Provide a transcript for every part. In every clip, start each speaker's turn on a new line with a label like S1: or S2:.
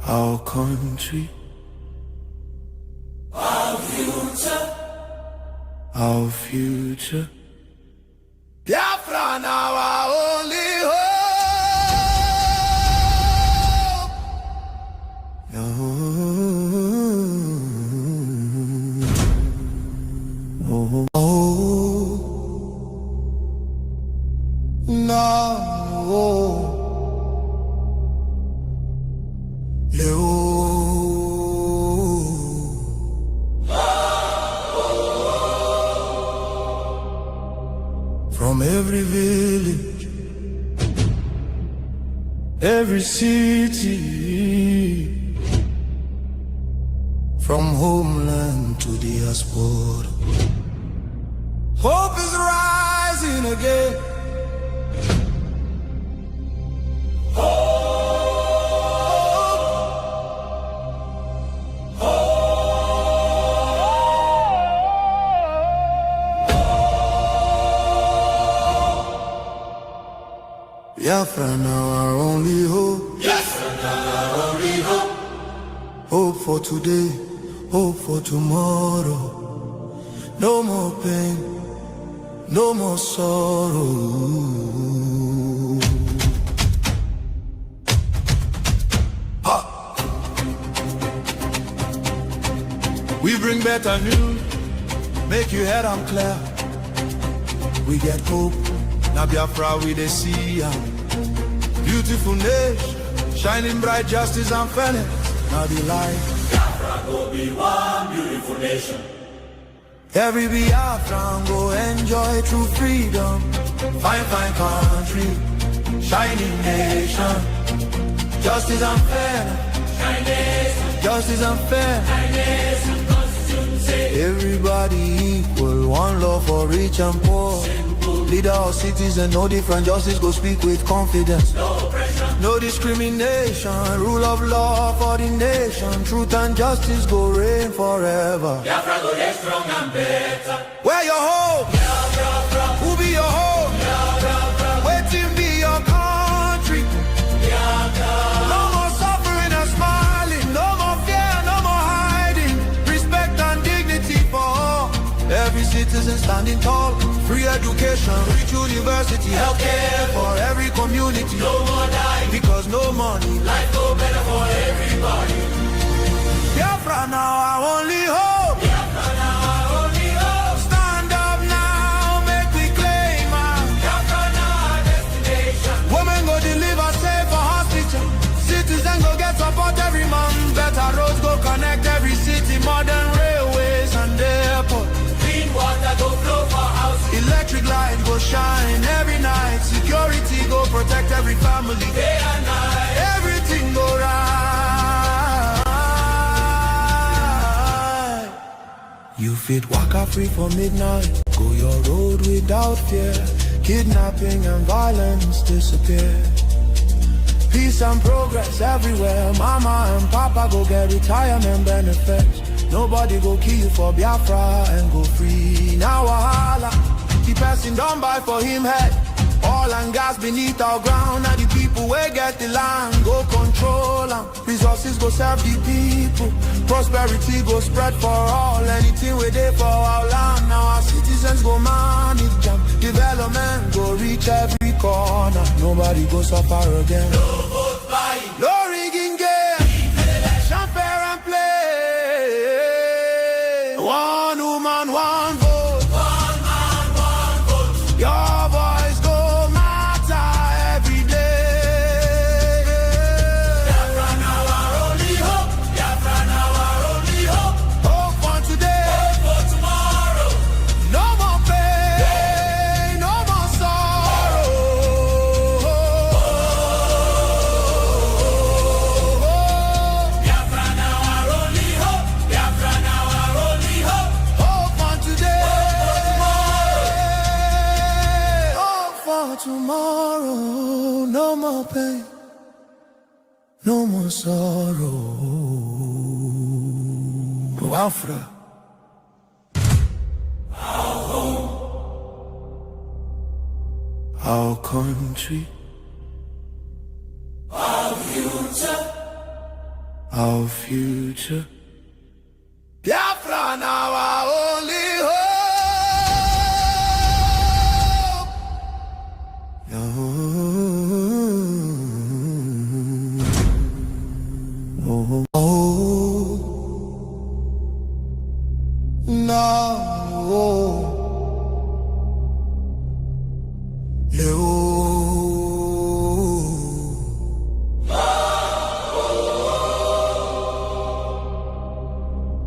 S1: our country,
S2: our future,
S1: our future.
S2: Biafra now our only hope.
S1: From every village, every city, from homeland to diaspora, hope is rising again. Biafra now our only hope.
S2: Biafra now our only hope.
S1: Hope for today, hope for tomorrow. No more pain, no more sorrow. Ha! We bring better news, make you head on clear. We get hope, now Biafra we dey see ya. Beautiful nation, shining bright justice and fairness. Now the light.
S2: Biafra go be one beautiful nation.
S1: Every Biafran go enjoy true freedom. Fine, fine country, shining nation. Justice and fairness. Justice and fairness. Everybody equal, one love for rich and poor. Leader or citizen, no different, justice go speak with confidence.
S2: No pressure,
S1: no discrimination, rule of law for the nation. Truth and justice go reign forever.
S2: Biafra go get strong and better.
S1: Where your home?
S2: Biafra.
S1: Who be your home?
S2: Biafra.
S1: Waiting be your country.
S2: Biafra.
S1: No more suffering and smiling, no more fear, no more hiding. Respect and dignity for all. Every citizen standing tall. Free education, rich university, healthcare for every community.
S2: No more dying,
S1: because no money.
S2: Life go better for everybody.
S1: Biafra now our only hope.
S2: Biafra now our only hope.
S1: Stand up now, make we claim our
S2: Biafra now our destination.
S1: Women go deliver safe for hospital. Citizen go get support every month. Better roads go connect every city. Modern railways and airport.
S2: Clean water go flow for house.
S1: Electric light go shine every night. Security go protect every family.
S2: Day and night.
S1: Everything go right. You fit waka free for midnight. Go your road without fear. Kidnapping and violence disappear. Peace and progress everywhere. Mama and papa go get retirement benefits. Nobody go kill you for Biafra and go free. Now wahala, the person don't buy for him head. Oil and gas beneath our ground. Now the people wey get the land go control them. Resources go serve the people. Prosperity go spread for all. Anything we dey for our land. Now our citizens go manage them. Development go reach every corner. Nobody go suffer again.
S2: No vote buying,
S1: no rigging game. Election fair and play. One woman, one vote.
S2: One man, one vote.
S1: Your voice go matter every day.
S2: Biafra now our only hope. Biafra now our only hope.
S1: Hope for today.
S2: Hope for tomorrow.
S1: No more pain, no more sorrow.
S2: Biafra now our only hope. Biafra now our only hope.
S1: Hope for today.
S2: Hope
S1: for tomorrow. No more pain, no more sorrow. Biafra.
S2: Our home,
S1: our country,
S2: our future,
S1: our future. Biafra now our only hope.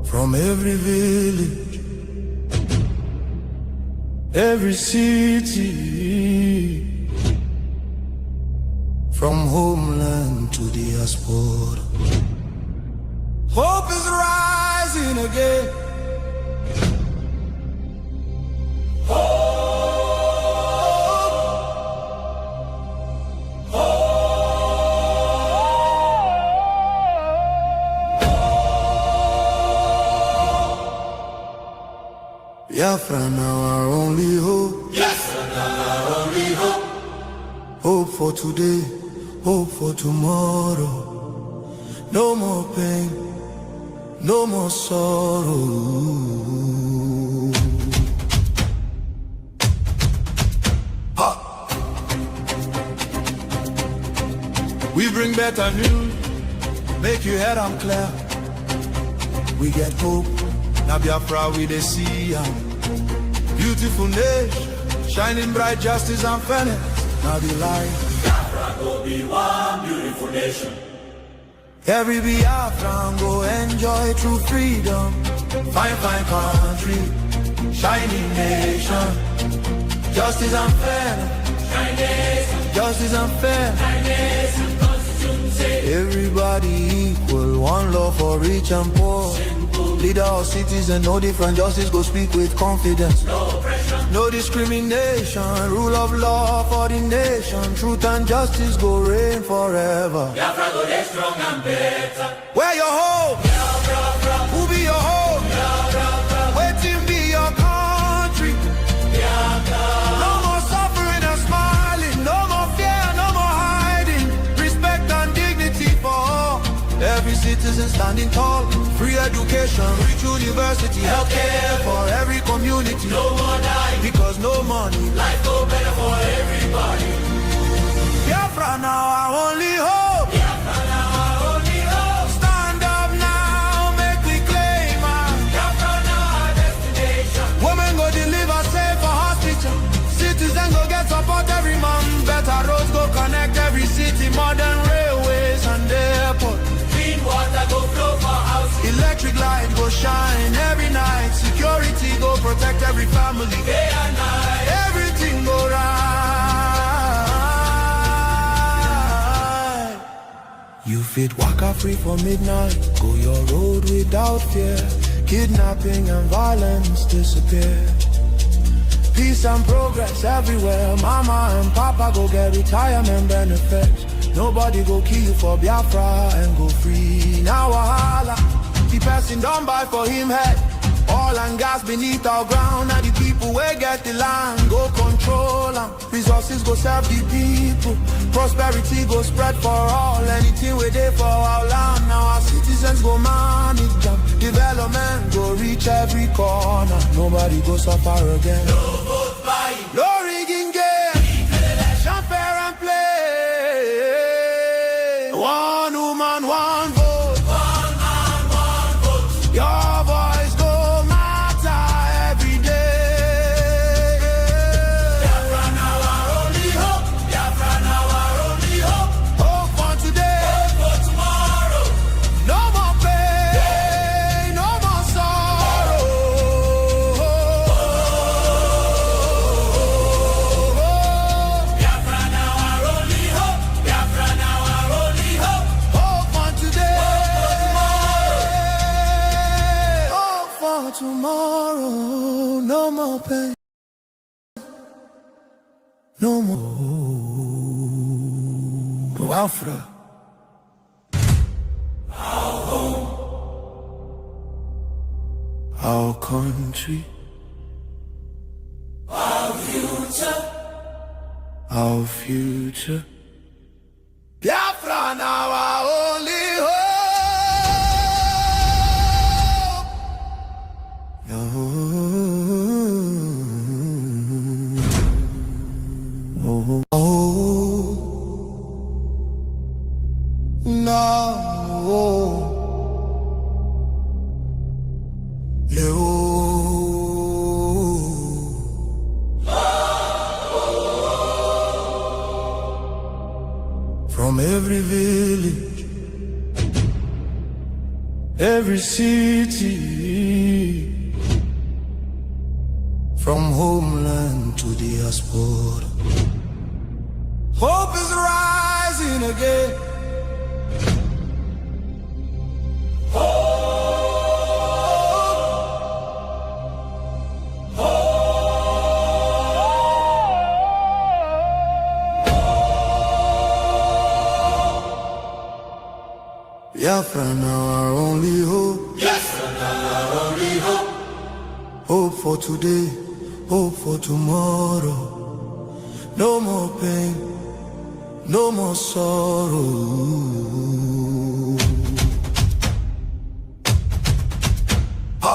S1: From every village, every city, from homeland to diaspora, hope is rising again. Biafra now our only hope.
S2: Yes, now our only hope.
S1: Hope for today, hope for tomorrow. No more pain, no more sorrow. Ha! We bring better news, make your head on clear. We get hope, now Biafra we dey see am. Beautiful nation, shining bright justice and fairness. Now the light.
S2: Biafra go be one beautiful nation.
S1: Every Biafran go enjoy true freedom. Fine, fine country, shining nation. Justice and fairness. Justice and fairness. Everybody equal, one law for rich and poor. Leader or citizen, no different, justice go speak with confidence.
S2: No oppression,
S1: no discrimination, rule of law for the nation. Truth and justice go reign forever.
S2: Biafra go dey strong and better.
S1: Where your home?
S2: Biafra,
S1: who be your home?
S2: Biafra,
S1: waiting be your country.
S2: Biafra.
S1: No more suffering and smiling, no more fear, no more hiding. Respect and dignity for all. Every citizen standing tall. Free education, rich university, healthcare for every community.
S2: No more dying,
S1: because no money.
S2: Life go better for everybody.
S1: Biafra now our only hope.
S2: Biafra now our only hope.
S1: Stand up now, make we claim our
S2: Biafra now our destination.
S1: Women go deliver safe for hospital. Citizen go get support every month. Better roads go connect every city. Modern railways and airport.
S2: Clean water go flow for house.
S1: Electric light go shine every night. Security go protect every family.
S2: Day and night.
S1: Everything go right. You fit waka free for midnight. Go your road without fear. Kidnapping and violence disappear. Peace and progress everywhere. Mama and papa go get retirement benefits. Nobody go kill you for Biafra and go free. Now wahala, the person don't buy for him head. Oil and gas beneath our ground. Now the people where get the land go control them. Resources go serve the people. Prosperity go spread for all. Anything we do for our land. Now our citizens go manage them. Development go reach every corner. Nobody go suffer again.
S2: No vote buying,
S1: no rigging game. Election fair and play. One woman, one vote.
S2: One man, one vote.
S1: Your voice go matter every day.
S2: Biafra now our only hope. Biafra now our only hope.
S1: Hope for today.
S2: Hope for tomorrow.
S1: No more pain, no more sorrow.
S2: Biafra now our only hope. Biafra now our only hope.
S1: Hope for today. Hope for tomorrow. No more pain. No more. Biafra. Our country.
S2: Our future.
S1: Our future. Biafra now our only hope. From every village, every city, from homeland to diaspora, hope is rising again. Biafra now our only hope.
S2: Yes, now our only hope.
S1: Hope for today, hope for tomorrow. No more pain, no more sorrow. Ha!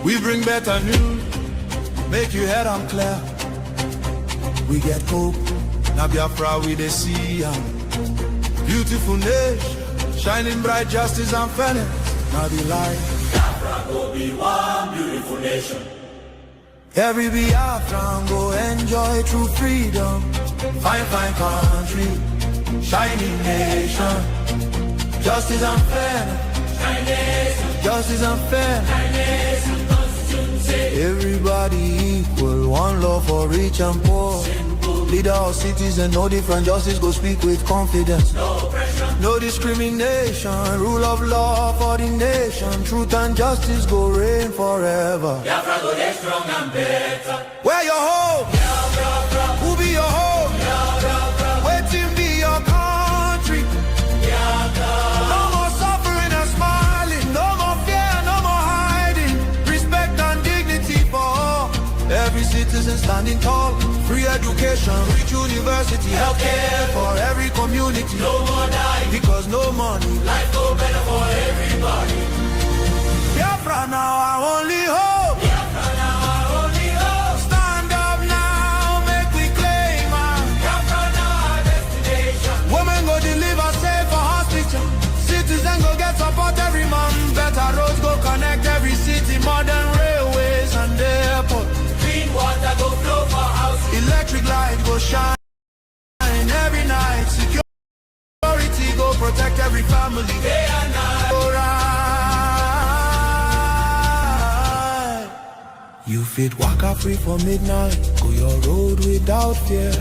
S1: We bring better news, make you head on clear. We get hope, now Biafra we dey see ya. Beautiful nation, shining bright justice and fairness. Now the light.
S2: Biafra go be one beautiful nation.
S1: Every Biafran go enjoy true freedom. Fine, fine country, shining nation. Justice and fairness.
S2: Shining nation.
S1: Justice and fairness.
S2: Shining nation. Constitution say.
S1: Everybody equal, one love for rich and poor. Leader of citizen, no different, justice go speak with confidence.
S2: No pressure,
S1: no discrimination, rule of law for the nation. Truth and justice go reign forever.
S2: Biafra go get strong and better.
S1: Where your home?
S2: Biafra.
S1: Who be your home?
S2: Biafra.
S1: Waiting be your country.
S2: Biafra.
S1: No more suffering and smiling, no more fear, no more hiding. Respect and dignity for all. Every citizen standing tall. Free education, rich university, healthcare for every community.
S2: No more dying,
S1: because no money.
S2: Life go better for everybody.
S1: Biafra now our only hope.
S2: Biafra now our only hope.
S1: Stand up now, make we claim our
S2: Biafra now our destination.
S1: Women go deliver safe for hospital. Citizen go get support every month. Better roads go connect every city. Modern railways and airport.
S2: Clean water go flow for house.
S1: Electric light go shine every night. Security go protect every family.
S2: Day and night.
S1: Alright. You fit waka free for midnight. Go your road without fear.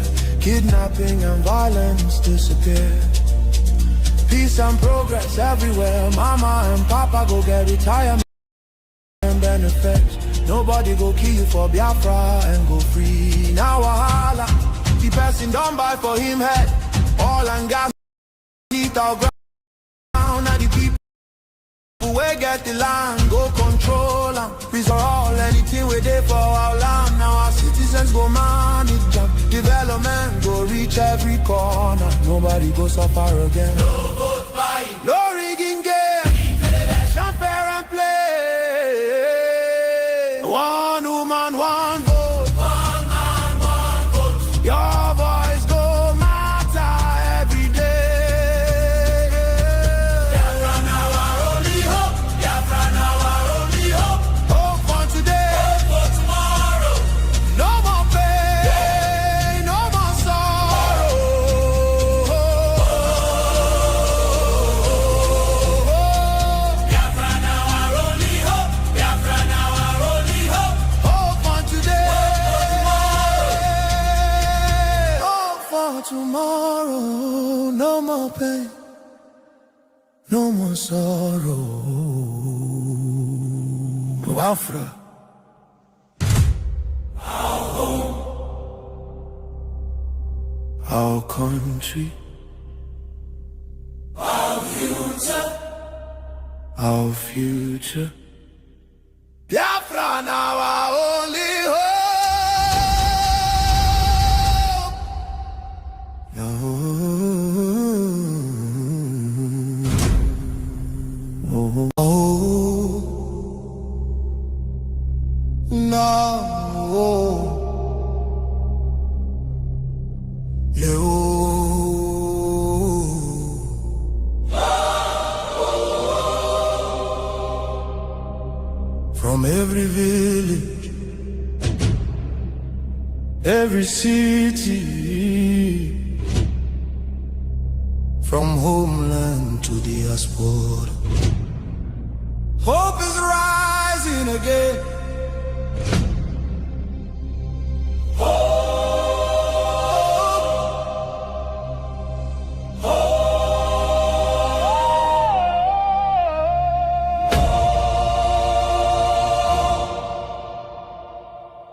S1: Kidnapping and violence disappear. Peace and progress everywhere. Mama and Papa go get retirement benefits. Nobody go kill you for Biafra and go free. Now wahala, the person don't buy for him head. All and gas, need our ground. And the people who get the land, go control them. Peace for all, anything we did for our land. Now our citizens go manage them. Development go reach every corner. Nobody go suffer again.
S2: No vote buying,
S1: no rigging game. Fair and play. One woman, one vote.
S2: One man, one vote.
S1: Your voice go matter every day.
S2: Biafra now our only hope. Biafra now our only hope.
S1: Hope for today.
S2: Hope for tomorrow.
S1: No more pain, no more sorrow.
S2: Biafra now our only hope. Biafra now our only hope.
S1: Hope for today. Hope for tomorrow. No more pain, no more sorrow. Biafra.
S2: Our home,
S1: our country,
S2: our future.
S1: our future. Biafra now our only hope. From every village, every every city, from homeland to diaspora. Hope is rising again.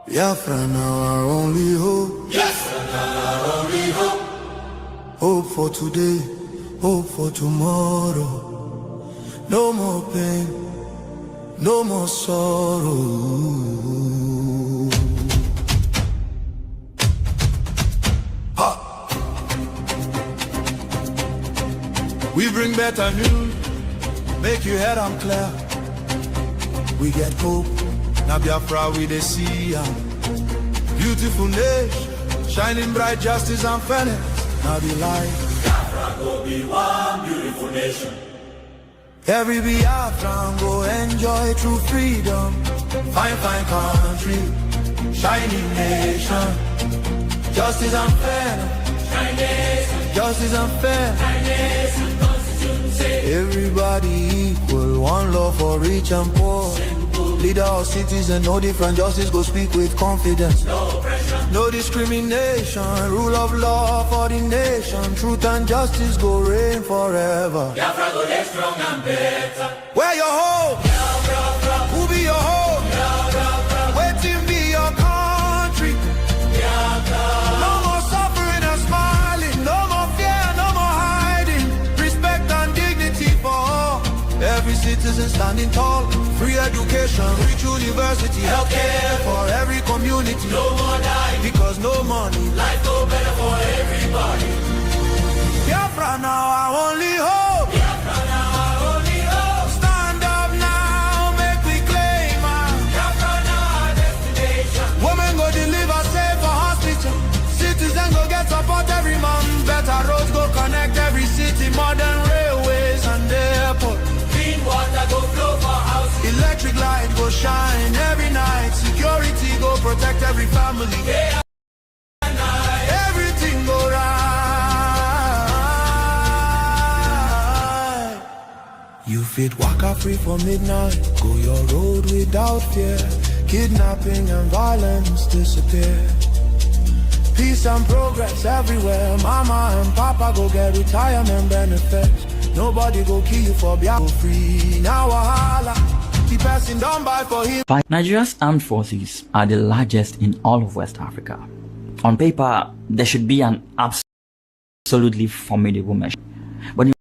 S1: Biafra now our only hope.
S2: Yes, our only hope.
S1: Hope for today, hope for tomorrow. No more pain, no more sorrow. Ha! We bring better news, make your head on clear. We get hope, now Biafra we dey see ya. Beautiful nation, shining bright justice and fairness. Now the light.
S2: Biafra go be one beautiful nation.
S1: Every Biafran go enjoy true freedom. Fine, fine country, shining nation. Justice and fairness. Justice and fairness. Everybody equal, one love for rich and poor. Leader or citizen, no different, justice go speak with confidence.
S2: No pressure,
S1: no discrimination, rule of law for the nation. Truth and justice go reign forever.
S2: Biafra go get strong and better.
S1: Where your home?
S2: Biafra,
S1: who be your home?
S2: Biafra,
S1: waiting be your country.
S2: Biafra.
S1: No more suffering and smiling, no more fear, no more hiding. Respect and dignity for all. Every citizen standing tall. Free education, rich university, healthcare for every community.
S2: No more dying,
S1: because no money.
S2: Life go better for everybody.
S1: Biafra now our only hope.
S2: Biafra now our only hope.
S1: Stand up now, make we claim our
S2: Biafra now our destination.
S1: Women go deliver safe for hospital. Citizen go get support every month. Better roads go connect every city. Modern railways and airport.
S2: Clean water go flow for houses.
S1: Electric light go shine every night. Security go protect every family.
S2: Day and night.
S1: Everything go right. You fit waka free for midnight. Go your road without fear. Kidnapping and violence disappear. Peace and progress everywhere. Mama and papa go get retirement benefits. Nobody go kill you for Biafra free. Now wahala. The person don't buy for him.
S3: Nigeria's armed forces are the largest in all of West Africa. On paper, there should be an absolutely formidable machine. But in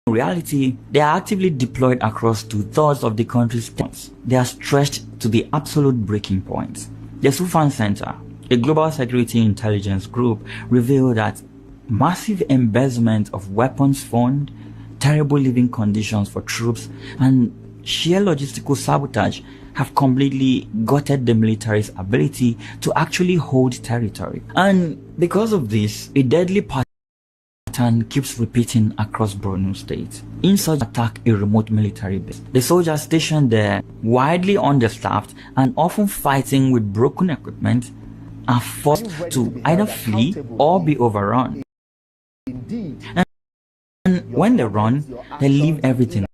S3: reality, they are actively deployed across 2/3 of the country's towns. They are stretched to the absolute breaking point. The THEM.FUND Center, a global security intelligence group, revealed that massive embezzlement of weapons fund, terrible living conditions for troops, and sheer logistical sabotage have completely gutted the military's ability to actually hold territory. And because of this, a deadly pattern keeps repeating across Borno State. Insurgents attack a remote military base. The soldiers stationed there, widely understaffed and often fighting with broken equipment, are forced to either flee or be overrun. And when they run, they leave everything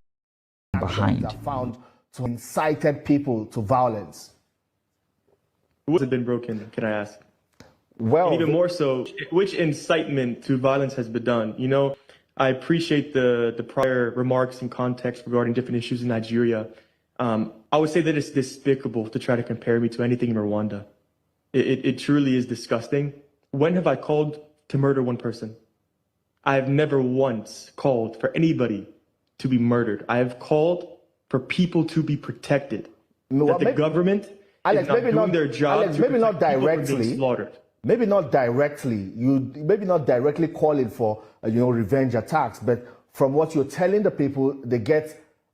S3: behind.
S4: Found to incited people to violence.
S5: What has been broken, can I ask?
S4: Well,
S5: and even more so, which incitement to violence has been done? You know, I appreciate the prior remarks and context regarding different issues in Nigeria. I would say that it's despicable to try to compare me to anything in Rwanda. It truly is disgusting. When have I called to murder one person? I have never once called for anybody to be murdered. I have called for people to be protected.
S4: No,
S5: that the government
S4: Alex,
S5: is not doing their job.
S4: Alex, maybe not directly.
S5: Slaughtered.
S4: Maybe not directly. You maybe not directly calling for revenge attacks, but from what you're telling the people, they get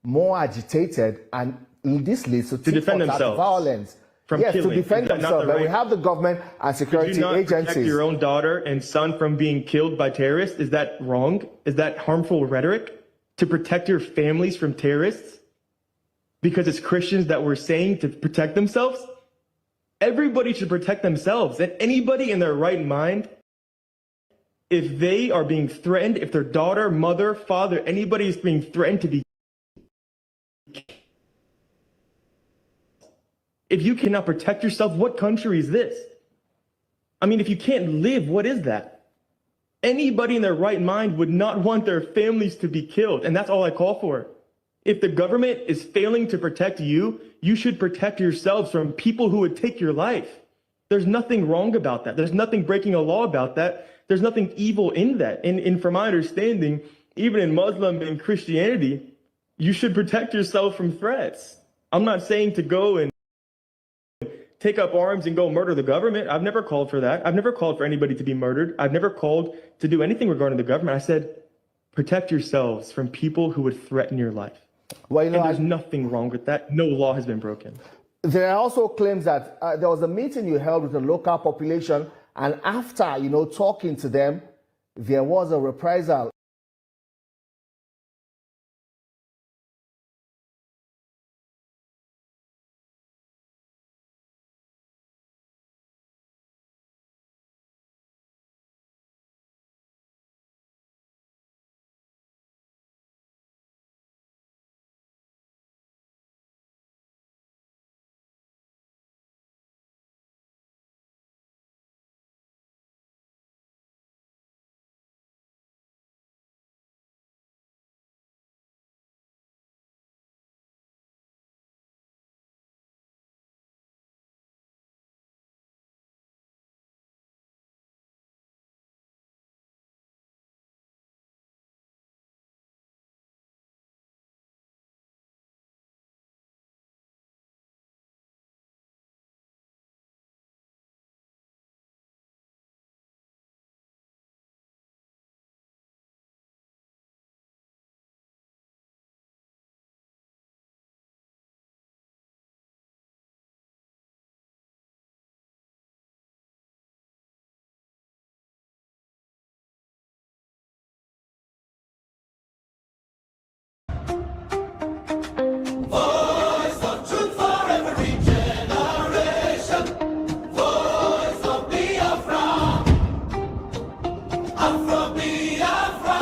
S4: more agitated, and this leads to
S5: defend themselves.
S4: Violence.
S5: From
S4: yes,
S5: killing.
S4: to defend themselves. But we have the government and security
S5: Could you not
S4: agencies.
S5: protect your own daughter and son from being killed by terrorists? Is that wrong? Is that harmful rhetoric? To protect your families from terrorists? Because it's Christians that were saying to protect themselves? Everybody should protect themselves, and anybody in their right mind, if they are being threatened, if their daughter, mother, father, anybody is being threatened to be, if you cannot protect yourself, what country is this? I mean, if you can't live, what is that? Anybody in their right mind would not want their families to be killed, and that's all I call for. If the government is failing to protect you, you should protect yourselves from people who would take your life. There's nothing wrong about that. There's nothing breaking a law about that. There's nothing evil in that. And from my understanding, even in Muslim and Christianity, you should protect yourself from threats. I'm not saying to go and take up arms and go murder the government. I've never called for that. I've never called for anybody to be murdered. I've never called to do anything regarding the government. I said, protect yourselves from people who would threaten your life.
S4: Well, you know,
S5: and there's nothing wrong with that. No law has been broken.
S4: There are also claims that there was a meeting you held with the local population, and after, you know, talking to them, there was a reprisal.
S2: Voice of truth for every generation. Voice of Biafra. Afro Biafra.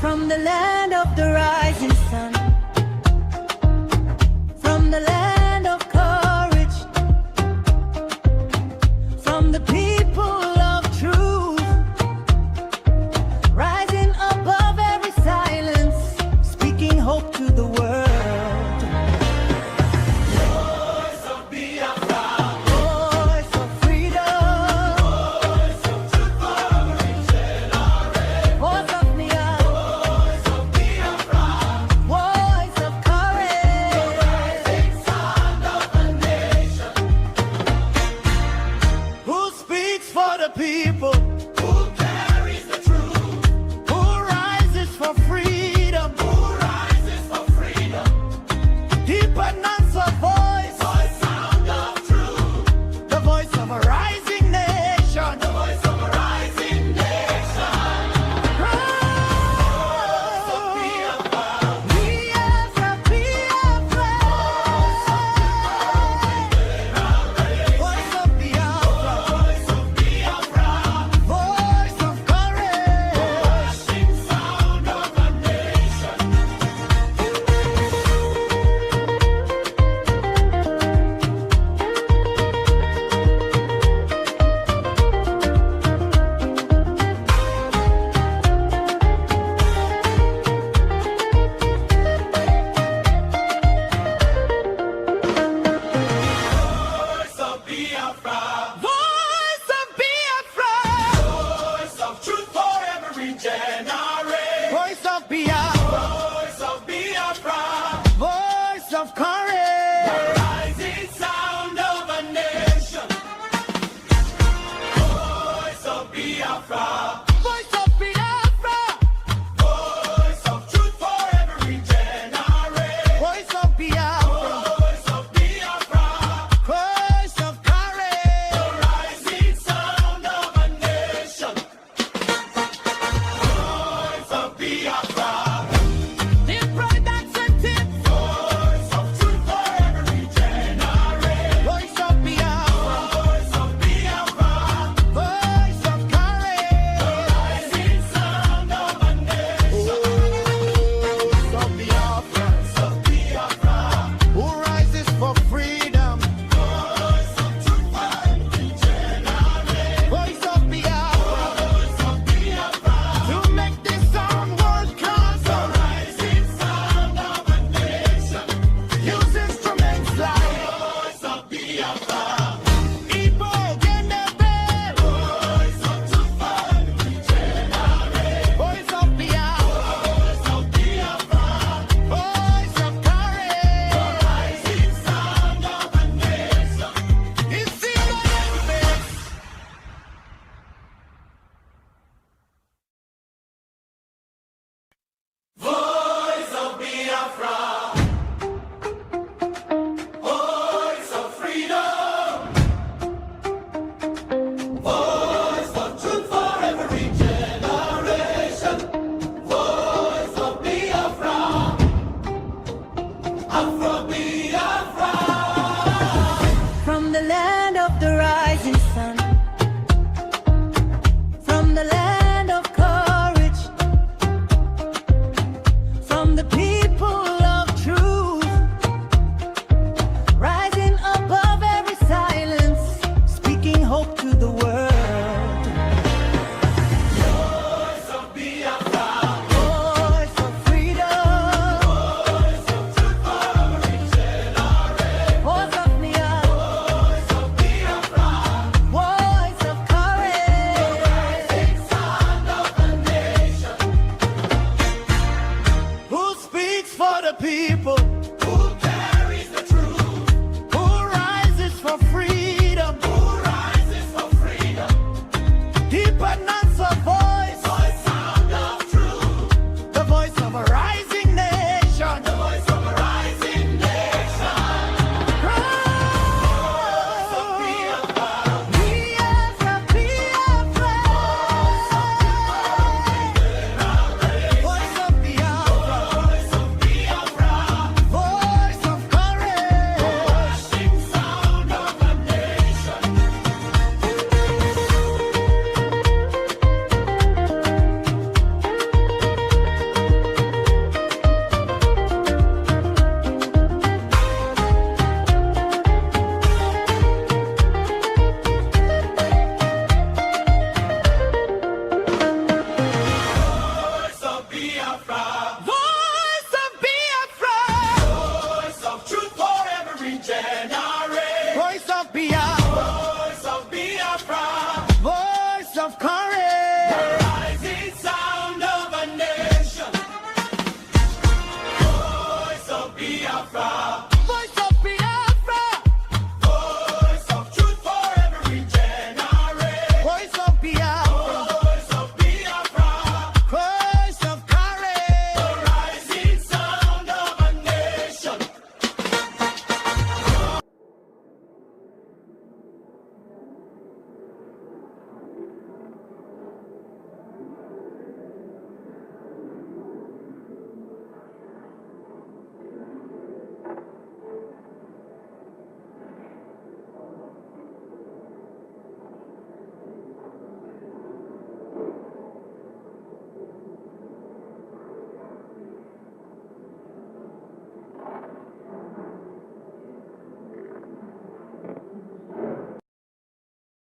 S6: From the land of the rising sun, from the land of courage, from the people of truth, rising above every silence, speaking hope to the world.
S2: Voice of Biafra.
S6: Voice of freedom,
S2: Voice of truth for every generation.
S6: voice of Biafra,
S2: Voice of Biafra.
S6: voice of courage.
S2: Rising sound of the nation.
S6: Who speaks for the people?
S2: Who carries the truth?
S6: Who rises for freedom?
S2: Who rises for freedom?
S6: Dependence of voice,
S2: Voice sound of truth.
S6: the voice of a rising nation.
S2: The voice of a rising nation.
S6: Biafra, Biafra. Voice of Biafra,
S2: Voice of Biafra.
S6: voice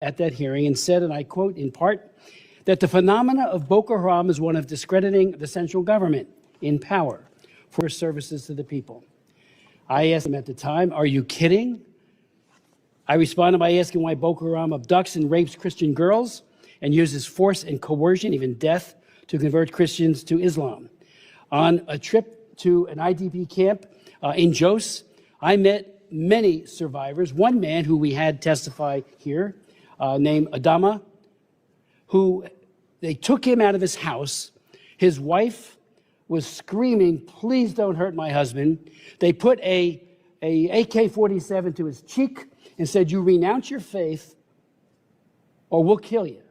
S7: at that hearing and said, and I quote in part, that the phenomena of Boko Haram is one of discrediting the central government in power for services to the people. I asked him at the time, are you kidding? I responded by asking why Boko Haram abducts and rapes Christian girls and uses force and coercion, even death, to convert Christians to Islam. On a trip to an IDP camp in Jos, I met many survivors. One man who we had testify here, named Adama, who they took him out of his house. His wife was screaming, please don't hurt my husband. They put a AK-47 to his cheek and said, you renounce your faith or we'll kill you.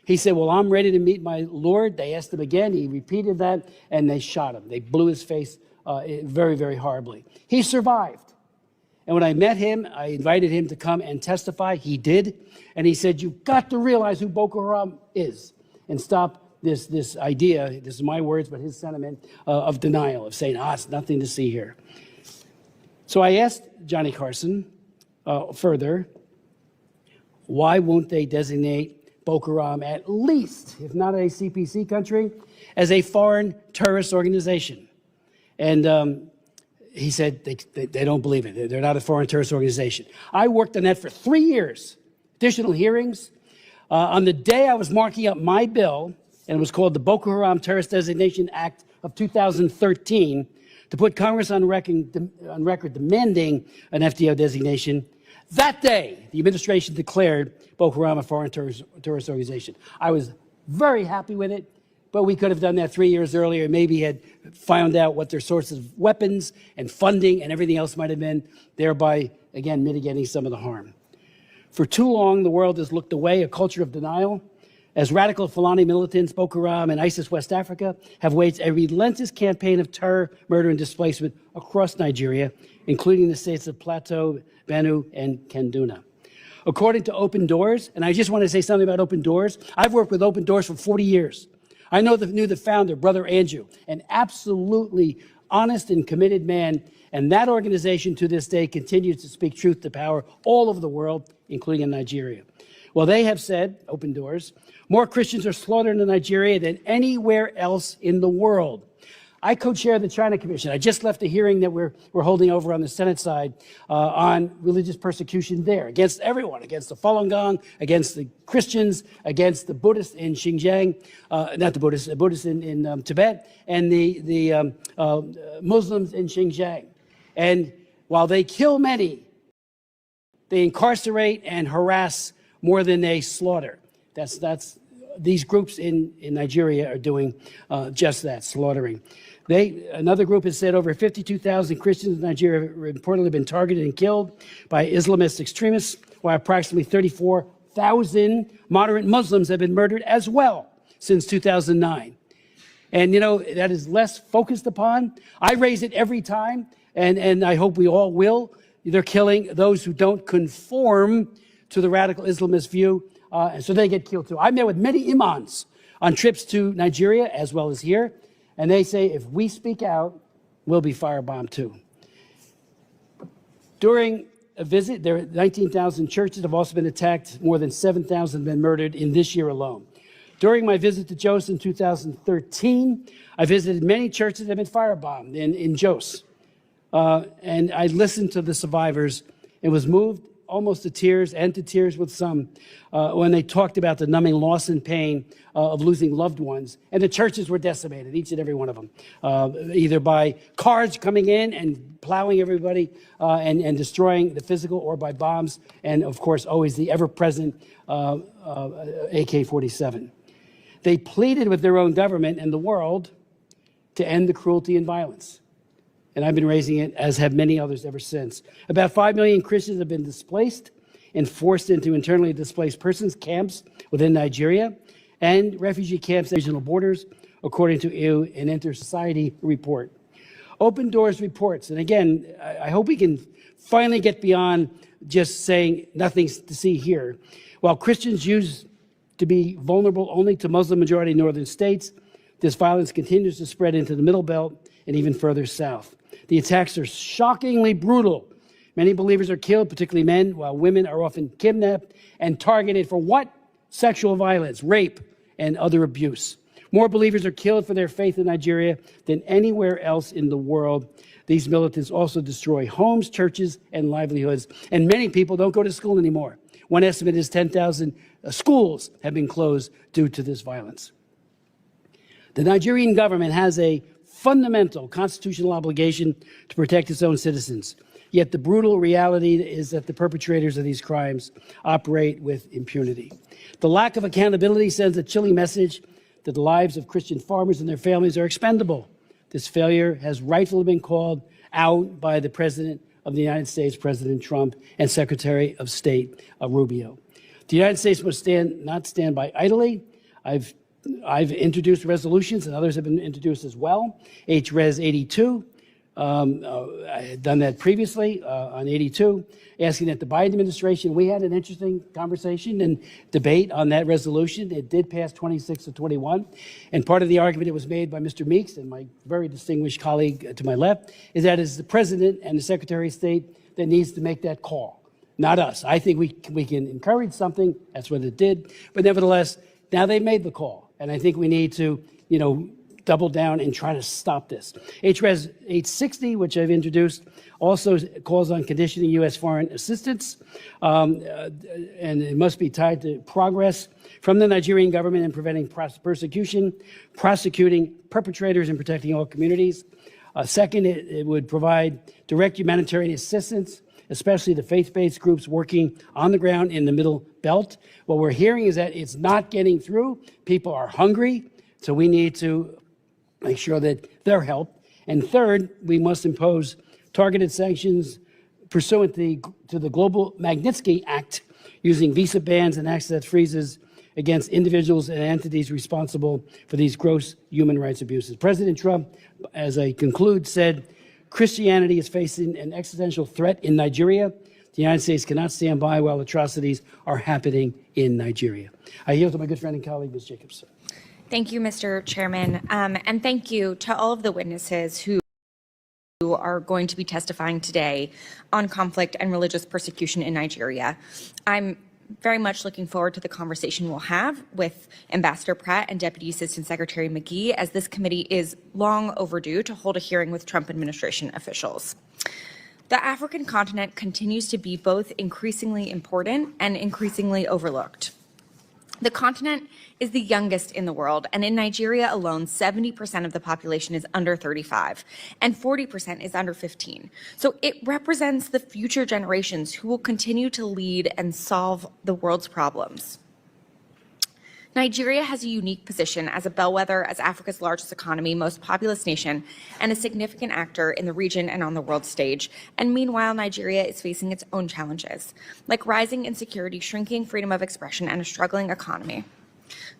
S7: He said, well, I'm ready to meet my Lord. They asked him again. He repeated that, and they shot him. They blew his face very, very horribly. He survived. And when I met him, I invited him to come and testify. He did. And he said, you've got to realize who Boko Haram is and stop this idea, this is my words, but his sentiment of denial, of saying, it's nothing to see here. So I asked Johnny Carson further, why won't they designate Boko Haram, at least, if not a CPC country, as a foreign terrorist organization? And he said they don't believe it. They're not a foreign terrorist organization. I worked on that for 3 years, additional hearings. On the day I was marking up my bill, and it was called the Boko Haram Terrorist Designation Act of 2013, to put Congress on record demanding an FDO designation, that day, the administration declared Boko Haram a foreign terrorist organization. I was very happy with it, but we could have done that 3 years earlier, maybe had found out what their sources of weapons and funding and everything else might have been, thereby, again, mitigating some of the harm. For too long, the world has looked away, a culture of denial, as radical Fulani militants, Boko Haram and ISIS West Africa have waged a relentless campaign of terror, murder, and displacement across Nigeria, including the states of Plateau, Benue, and Kaduna. According to Open Doors, and I just want to say something about Open Doors, I've worked with Open Doors for 40 years. I knew the founder, Brother Andrew, an absolutely honest and committed man, and that organization to this day continues to speak truth to power all over the world, including in Nigeria. Well, they have said, Open Doors, more Christians are slaughtered in Nigeria than anywhere else in the world. I co-chair the China Commission. I just left a hearing that we're holding over on the Senate side on religious persecution there, against everyone, against the Falun Gong, against the Christians, against the Buddhists in Xinjiang, not the Buddhists, the Buddhists in Tibet, and the Muslims in Xinjiang. And while they kill many, they incarcerate and harass more than they slaughter. These groups in Nigeria are doing just that, slaughtering. Another group has said over 52,000 Christians in Nigeria have reportedly been targeted and killed by Islamist extremists, while approximately 34,000 moderate Muslims have been murdered as well since 2009. And, you know, that is less focused upon. I raise it every time, and I hope we all will. They're killing those who don't conform to the radical Islamist view, and so they get killed too. I met with many imams on trips to Nigeria as well as here, and they say if we speak out, we'll be firebombed too. During a visit, there are 19,000 churches have also been attacked. More than 7,000 have been murdered in this year alone. During my visit to Jos in 2013, I visited many churches that have been firebombed in Jos. And I listened to the survivors and was moved almost to tears, and to tears with some, when they talked about the numbing loss and pain of losing loved ones. And the churches were decimated, each and every one of them, either by cars coming in and plowing everybody and destroying the physical, or by bombs, and of course always the ever-present AK-47. They pleaded with their own government and the world to end the cruelty and violence. And I've been raising it, as have many others ever since. About 5 million Christians have been displaced and forced into internally displaced persons camps within Nigeria and refugee camps at regional borders, according to an Inter-Society report. Open Doors reports, and again, I hope we can finally get beyond just saying nothing's to see here. While Christians used to be vulnerable only to Muslim-majority northern states, this violence continues to spread into the Middle Belt and even further south. The attacks are shockingly brutal. Many believers are killed, particularly men, while women are often kidnapped and targeted for what? Sexual violence, rape, and other abuse. More believers are killed for their faith in Nigeria than anywhere else in the world. These militants also destroy homes, churches, and livelihoods. And many people don't go to school anymore. One estimate is 10,000 schools have been closed due to this violence. The Nigerian government has a fundamental constitutional obligation to protect its own citizens. Yet the brutal reality is that the perpetrators of these crimes operate with impunity. The lack of accountability sends a chilling message that the lives of Christian farmers and their families are expendable. This failure has rightfully been called out by the President of the United States, President Trump, and Secretary of State Rubio. The United States must not stand by idly. I've introduced resolutions, and others have been introduced as well. Res 82, I had done that previously on 82, asking that the Biden administration, we had an interesting conversation and debate on that resolution. It did pass 26 to 21. And part of the argument that was made by Mr. Meeks and my very distinguished colleague to my left is that it's the President and the Secretary of State that needs to make that call, not us. I think we can encourage something. That's what it did. But nevertheless, now they've made the call. And I think we need to, double down and try to stop this. Res 860, which I've introduced, also calls on conditioning U.S. foreign assistance, and it must be tied to progress from the Nigerian government in preventing persecution, prosecuting perpetrators, and protecting all communities. Second, it would provide direct humanitarian assistance, especially the faith-based groups working on the ground in the Middle Belt. What we're hearing is that it's not getting through. People are hungry, so we need to make sure that they're helped. And third, we must impose targeted sanctions pursuant to the Global Magnitsky Act, using visa bans and access freezes against individuals and entities responsible for these gross human rights abuses. President Trump, as I conclude, said, Christianity is facing an existential threat in Nigeria. The United States cannot stand by while atrocities are happening in Nigeria. I yield to my good friend and colleague, Ms. Jacobs.
S8: Thank you, Mr. Chairman, and thank you to all of the witnesses who are going to be testifying today on conflict and religious persecution in Nigeria. I'm very much looking forward to the conversation we'll have with Ambassador Pratt and Deputy Assistant Secretary McGee, as this committee is long overdue to hold a hearing with Trump administration officials. The African continent continues to be both increasingly important and increasingly overlooked. The continent is the youngest in the world, and in Nigeria alone, 70% of the population is under 35, and 40% is under 15. So it represents the future generations who will continue to lead and solve the world's problems. Nigeria has a unique position as a bellwether, as Africa's largest economy, most populous nation, and a significant actor in the region and on the world stage. And meanwhile, Nigeria is facing its own challenges, like rising insecurity, shrinking freedom of expression, and a struggling economy.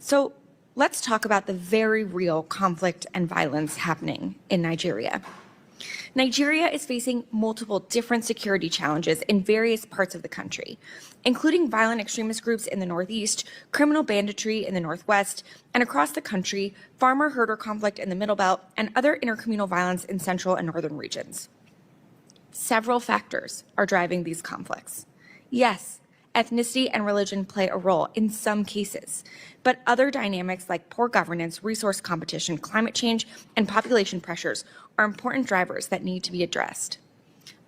S8: So let's talk about the very real conflict and violence happening in Nigeria. Nigeria is facing multiple different security challenges in various parts of the country, including violent extremist groups in the northeast, criminal banditry in the northwest, and across the country, farmer-herder conflict in the Middle Belt, and other intercommunal violence in central and northern regions. Several factors are driving these conflicts. Yes, ethnicity and religion play a role in some cases, but other dynamics like poor governance, resource competition, climate change, and population pressures are important drivers that need to be addressed.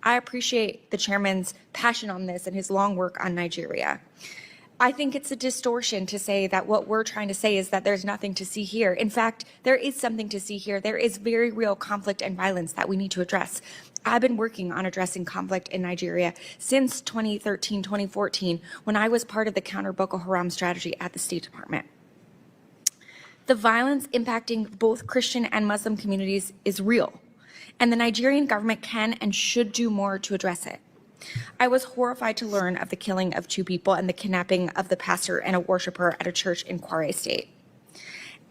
S8: I appreciate the chairman's passion on this and his long work on Nigeria. I think it's a distortion to say that what we're trying to say is that there's nothing to see here. In fact, there is something to see here. There is very real conflict and violence that we need to address. I've been working on addressing conflict in Nigeria since 2013, 2014, when I was part of the counter Boko Haram strategy at the State Department. The violence impacting both Christian and Muslim communities is real, and the Nigerian government can and should do more to address it. I was horrified to learn of the killing of 2 people and the kidnapping of the pastor and a worshiper at a church in Kwara State.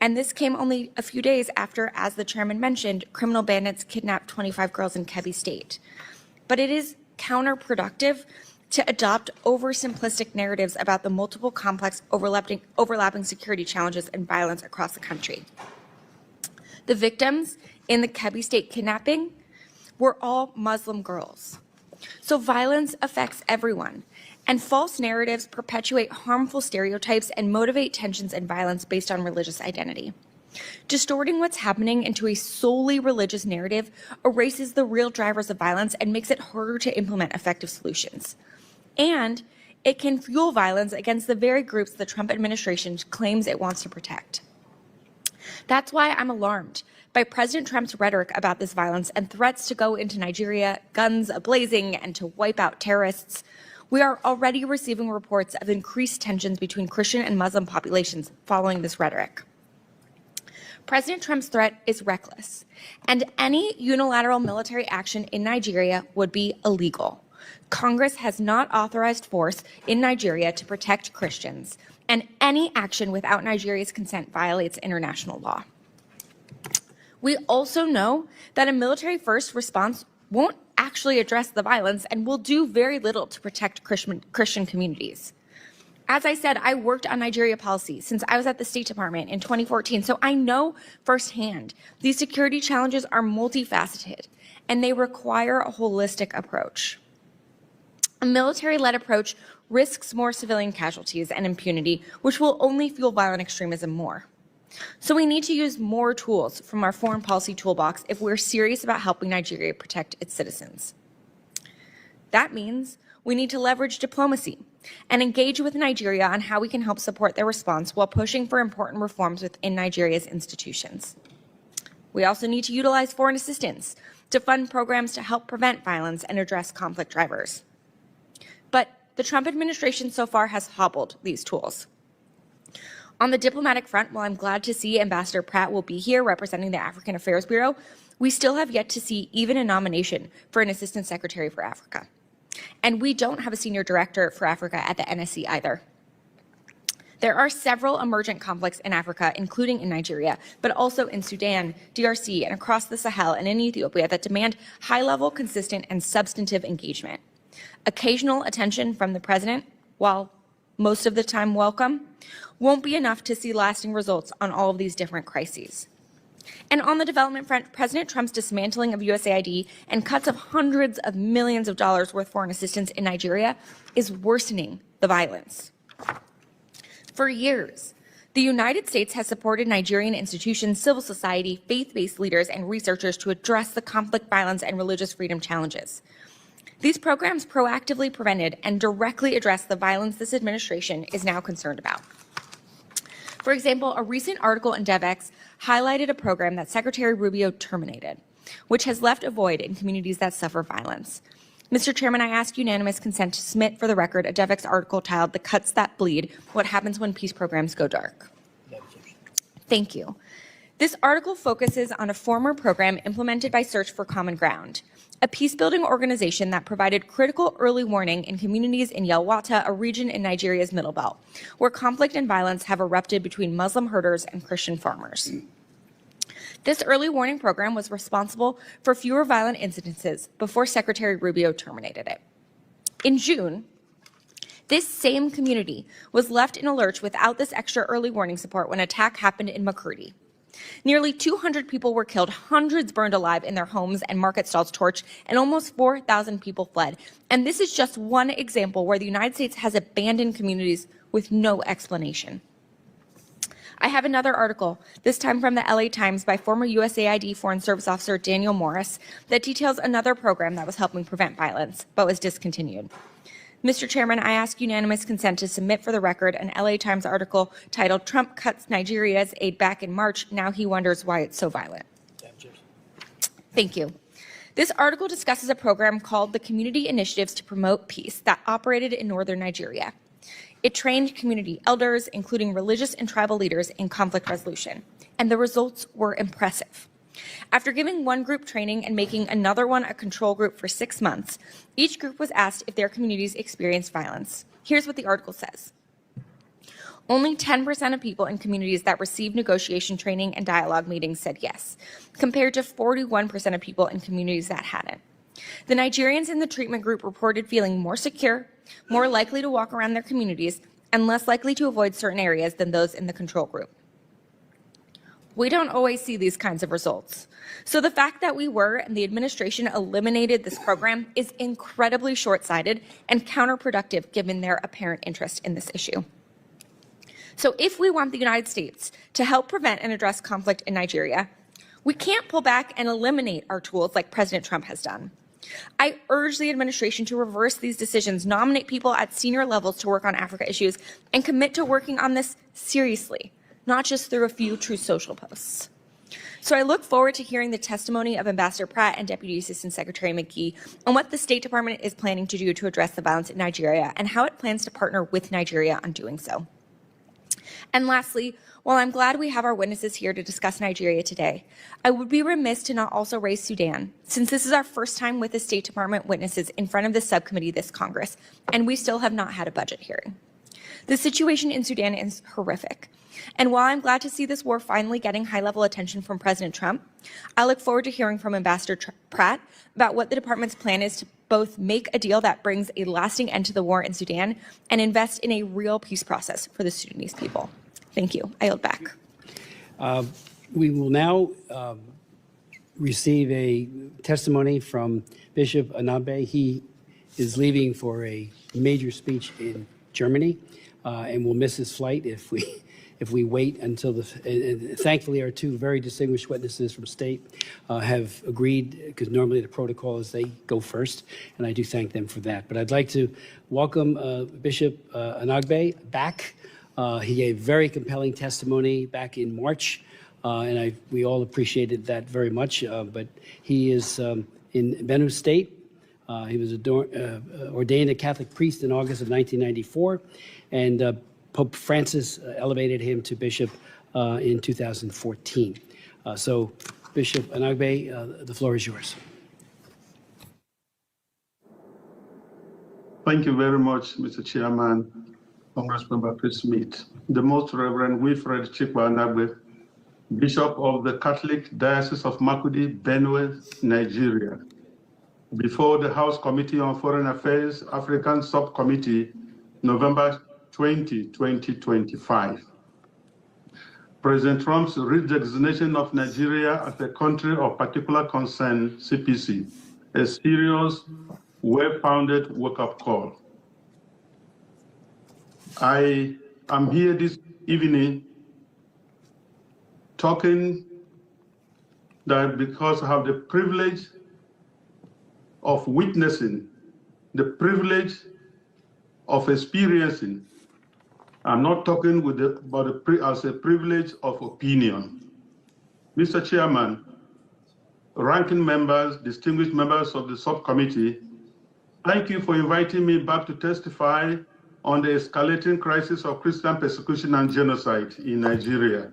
S8: And this came only a few days after, as the chairman mentioned, criminal bandits kidnapped 25 girls in Kebbi State. But it is counterproductive to adopt oversimplistic narratives about the multiple complex overlapping security challenges and violence across the country. The victims in the Kebbi State kidnapping were all Muslim girls. So violence affects everyone, and false narratives perpetuate harmful stereotypes and motivate tensions and violence based on religious identity. Distorting what's happening into a solely religious narrative erases the real drivers of violence and makes it harder to implement effective solutions. And it can fuel violence against the very groups the Trump administration claims it wants to protect. That's why I'm alarmed by President Trump's rhetoric about this violence and threats to go into Nigeria, guns a-blazing, and to wipe out terrorists. We are already receiving reports of increased tensions between Christian and Muslim populations following this rhetoric. President Trump's threat is reckless, and any unilateral military action in Nigeria would be illegal. Congress has not authorized force in Nigeria to protect Christians, and any action without Nigeria's consent violates international law. We also know that a military-first response won't actually address the violence and will do very little to protect Christian communities. As I said, I worked on Nigeria policy since I was at the State Department in 2014, so I know firsthand these security challenges are multifaceted and they require a holistic approach. A military-led approach risks more civilian casualties and impunity, which will only fuel violent extremism more. So we need to use more tools from our foreign policy toolbox if we're serious about helping Nigeria protect its citizens. That means we need to leverage diplomacy and engage with Nigeria on how we can help support their response while pushing for important reforms within Nigeria's institutions. We also need to utilize foreign assistance to fund programs to help prevent violence and address conflict drivers. But the Trump administration so far has hobbled these tools. On the diplomatic front, while I'm glad to see Ambassador Pratt will be here representing the African Affairs Bureau, we still have yet to see even a nomination for an Assistant Secretary for Africa. And we don't have a Senior Director for Africa at the NSC either. There are several emergent conflicts in Africa, including in Nigeria, but also in Sudan, DRC, and across the Sahel and in Ethiopia that demand high-level, consistent, and substantive engagement. Occasional attention from the President, while most of the time welcome, won't be enough to see lasting results on all of these different crises. And on the development front, President Trump's dismantling of USAID and cuts of hundreds of millions of dollars worth foreign assistance in Nigeria is worsening the violence. For years, the United States has supported Nigerian institutions, civil society, faith-based leaders, and researchers to address the conflict, violence, and religious freedom challenges. These programs proactively prevented and directly addressed the violence this administration is now concerned about. For example, a recent article in DevX highlighted a program that Secretary Rubio terminated, which has left a void in communities that suffer violence. Mr. Chairman, I ask unanimous consent to submit for the record a DevX article titled "The Cuts That Bleed: What Happens When Peace Programs Go Dark." Thank you. This article focuses on a former program implemented by Search for Common Ground, a peace-building organization that provided critical early warning in communities in Yelwata, a region in Nigeria's Middle Belt, where conflict and violence have erupted between Muslim herders and Christian farmers. This early warning program was responsible for fewer violent incidences before Secretary Rubio terminated it. In June, this same community was left in a lurch without this extra early warning support when an attack happened in Makurdi. Nearly 200 people were killed, hundreds burned alive in their homes and market stalls torched, and almost 4,000 people fled. And this is just one example where the United States has abandoned communities with no explanation. I have another article, this time from the LA Times by former USAID Foreign Service Officer Daniel Morris, that details another program that was helping prevent violence, but was discontinued. Mr. Chairman, I ask unanimous consent to submit for the record an LA Times article titled "Trump Cuts Nigeria's Aid Back in March. Now He Wonders Why It's So Violent." Thank you. This article discusses a program called the Community Initiatives to Promote Peace that operated in northern Nigeria. It trained community elders, including religious and tribal leaders, in conflict resolution, and the results were impressive. After giving one group training and making another one a control group for 6 months, each group was asked if their communities experienced violence. Here's what the article says. Only 10% of people in communities that received negotiation training and dialogue meetings said yes, compared to 41% of people in communities that hadn't. The Nigerians in the treatment group reported feeling more secure, more likely to walk around their communities, and less likely to avoid certain areas than those in the control group. We don't always see these kinds of results. So the fact that we were and the administration eliminated this program is incredibly short-sighted and counterproductive given their apparent interest in this issue. So if we want the United States to help prevent and address conflict in Nigeria, we can't pull back and eliminate our tools like President Trump has done. I urge the administration to reverse these decisions, nominate people at senior levels to work on Africa issues, and commit to working on this seriously, not just through a few Truth Social posts. So I look forward to hearing the testimony of Ambassador Pratt and Deputy Assistant Secretary McGee on what the State Department is planning to do to address the violence in Nigeria and how it plans to partner with Nigeria on doing so. And lastly, while I'm glad we have our witnesses here to discuss Nigeria today, I would be remiss to not also raise Sudan, since this is our first time with the State Department witnesses in front of this subcommittee this Congress, and we still have not had a budget hearing. The situation in Sudan is horrific. And while I'm glad to see this war finally getting high-level attention from President Trump, I look forward to hearing from Ambassador Pratt about what the department's plan is to both make a deal that brings a lasting end to the war in Sudan and invest in a real peace process for the Sudanese people. Thank you. I yield back.
S7: We will now receive a testimony from Bishop Anagbe. He is leaving for a major speech in Germany, and will miss his flight if we wait until thankfully our two very distinguished witnesses from state have agreed, because normally the protocol is they go first, and I do thank them for that. But I'd like to welcome Bishop Anagbe back. He gave very compelling testimony back in March, and we all appreciated that very much. But he is in Benue State. He was ordained a Catholic priest in August of 1994, and Pope Francis elevated him to bishop in 2014. So, Bishop Anagbe, the floor is yours.
S9: Thank you very much, Mr. Chairman, Congressmember Chris Smith. The Most Reverend Wilfred Chikwa Anagbe, Bishop of the Catholic Diocese of Makurdi, Benue, Nigeria. Before the House Committee on Foreign Affairs, African Subcommittee, November 20, 2025. President Trump's redesignation of Nigeria as a country of particular concern, CPC, a serious, well-founded wake-up call. I am here this evening talking that because I have the privilege of witnessing, the privilege of experiencing. I'm not talking as a privilege of opinion. Mr. Chairman, ranking members, distinguished members of the subcommittee, thank you for inviting me back to testify on the escalating crisis of Christian persecution and genocide in Nigeria.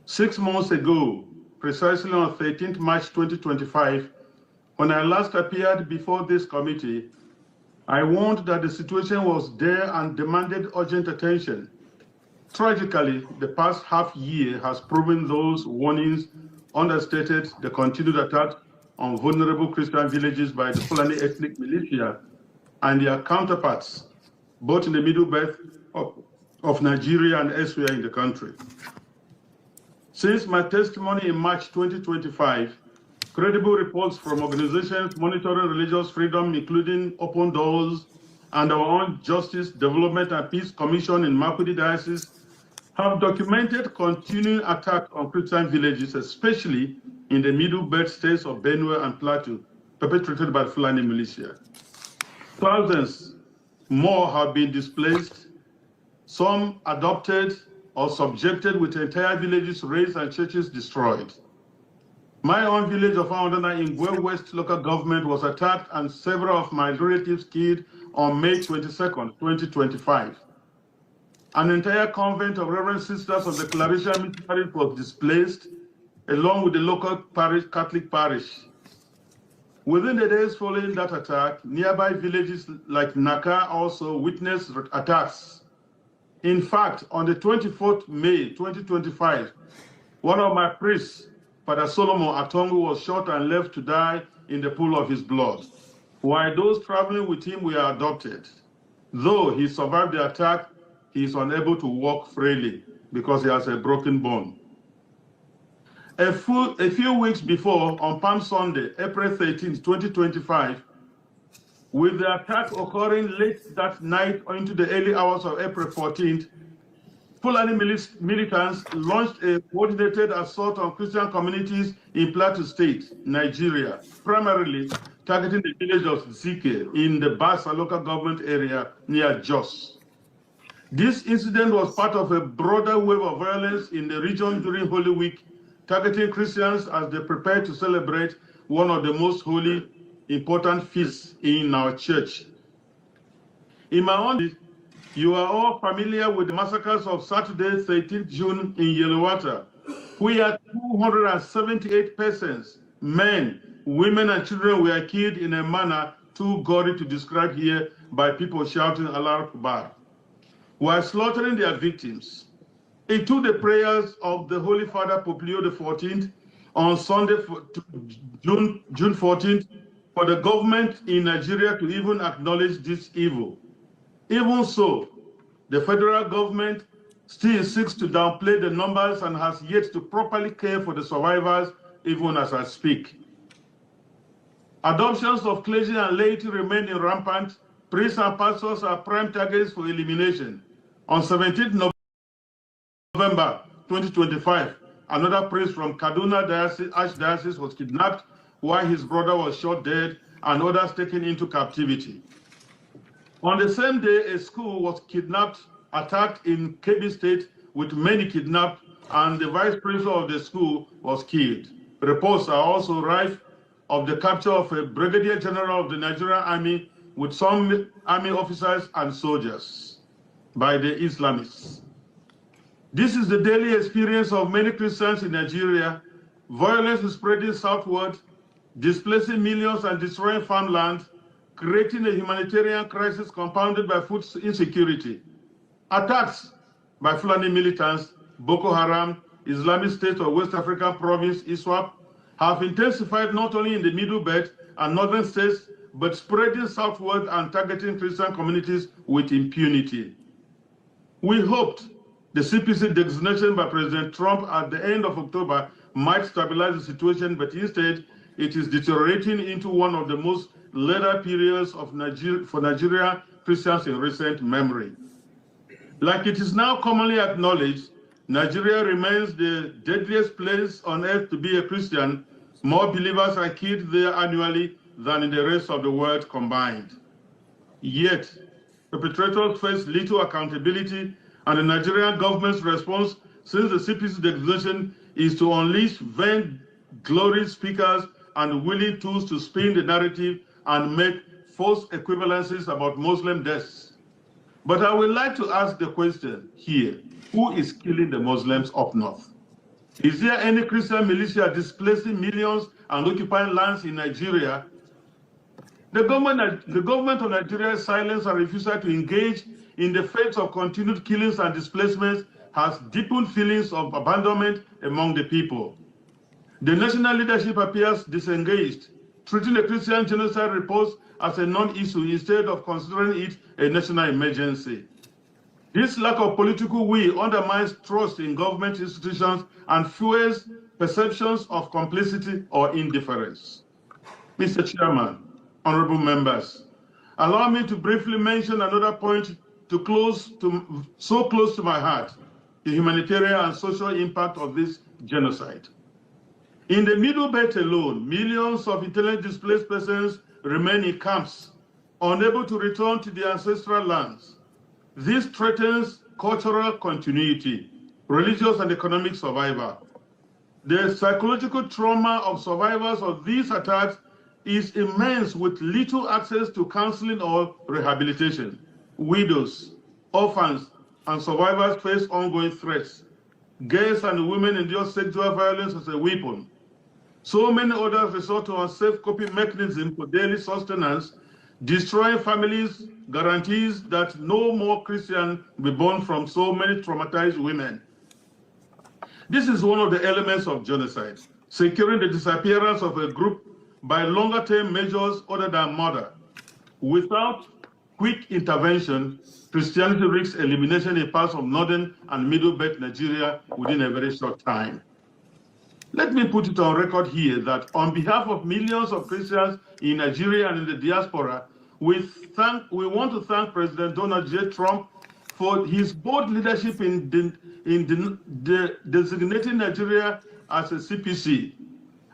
S9: 6 months ago, precisely on 13th March 2025, when I last appeared before this committee, I warned that the situation was there and demanded urgent attention. Tragically, the past half year has proven those warnings understated the continued attack on vulnerable Christian villages by the Fulani ethnic militia and their counterparts, both in the Middle Belt of Nigeria and elsewhere in the country. Since my testimony in March 2025, credible reports from organizations monitoring religious freedom, including Open Doors and our own Justice, Development and Peace Commission in Makurdi Diocese, have documented continuing attacks on Christian villages, especially in the Middle Belt states of Benue and Plateau, perpetrated by the Fulani militia. Thousands more have been displaced, some adopted or subjected, with entire villages razed and churches destroyed. My own village of Aondana in Gwe West local government was attacked and several of my relatives killed on May 22nd, 2025. An entire convent of Reverend Sisters of the Clarisha Missionary was displaced, along with the local Catholic parish. Within the days following that attack, nearby villages like Naka also witnessed attacks. In fact, on the 24th May 2025, one of my priests, Father Solomon Atongu, was shot and left to die in the pool of his blood, while those traveling with him were adopted. Though he survived the attack, he is unable to walk freely because he has a broken bone. A few weeks before, on Palm Sunday, April 13, 2025, with the attack occurring late that night or into the early hours of April 14th, Fulani militants launched a coordinated assault on Christian communities in Plateau State, Nigeria, primarily targeting the village of Zike in the Basa local government area near Jos. This incident was part of a broader wave of violence in the region during Holy Week, targeting Christians as they prepare to celebrate one of the most holy, important feasts in our church. In my own, you are all familiar with the massacres of Saturday, 13th June in Yellowwater, where 278 persons, men, women, and children were killed in a manner too gory to describe here by people shouting Allah Akbar, while slaughtering their victims. It took the prayers of the Holy Father Pope Leo XIV on Sunday, June 14th, for the government in Nigeria to even acknowledge this evil. Even so, the federal government still seeks to downplay the numbers and has yet to properly care for the survivors, even as I speak. Adoptions of clergy and laity remain rampant. Priests and pastors are prime targets for elimination. On 17th November 2025, another priest from Kaduna Archdiocese was kidnapped while his brother was shot dead and others taken into captivity. On the same day, a school was attacked in Kebbi State with many kidnapped, and the vice principal of the school was killed. Reports are also rife of the capture of a brigadier general of the Nigerian army with some army officers and soldiers by the Islamists. This is the daily experience of many Christians in Nigeria. Violence is spreading southward, displacing millions and destroying farmland, creating a humanitarian crisis compounded by food insecurity. Attacks by Fulani militants, Boko Haram, Islamic State of West African province, ISWAP, have intensified not only in the Middle Belt and northern states, but spreading southward and targeting Christian communities with impunity. We hoped the CPC designation by President Trump at the end of October might stabilize the situation, but instead it is deteriorating into one of the most later periods of for Nigeria Christians in recent memory. Like it is now commonly acknowledged, Nigeria remains the deadliest place on earth to be a Christian. More believers are killed there annually than in the rest of the world combined. Yet, perpetrators face little accountability, and the Nigerian government's response since the CPC designation is to unleash vain glory speakers and willing tools to spin the narrative and make false equivalencies about Muslim deaths. But I would like to ask the question here, who is killing the Muslims up north? Is there any Christian militia displacing millions and occupying lands in Nigeria? The government of Nigeria's silence and refusal to engage in the fate of continued killings and displacements has deepened feelings of abandonment among the people. The national leadership appears disengaged, treating the Christian genocide reports as a non-issue instead of considering it a national emergency. This lack of political will undermines trust in government institutions and fuels perceptions of complicity or indifference. Mr. Chairman, honorable members, allow me to briefly mention another point so close to my heart, the humanitarian and social impact of this genocide. In the Middle Belt alone, millions of internally displaced persons remain in camps, unable to return to their ancestral lands. This threatens cultural continuity, religious and economic survival. The psychological trauma of survivors of these attacks is immense, with little access to counseling or rehabilitation. Widows, orphans, and survivors face ongoing threats. Girls and women endure sexual violence as a weapon. So many others resort to unsafe coping mechanisms for daily sustenance, destroying families, guarantees that no more Christian will be born from so many traumatized women. This is one of the elements of genocide, securing the disappearance of a group by longer-term measures other than murder. Without quick intervention, Christianity risks elimination in parts of northern and middle belt Nigeria within a very short time. Let me put it on record here that on behalf of millions of Christians in Nigeria and in the diaspora, we want to thank President Donald J. Trump for his bold leadership in designating Nigeria as a CPC.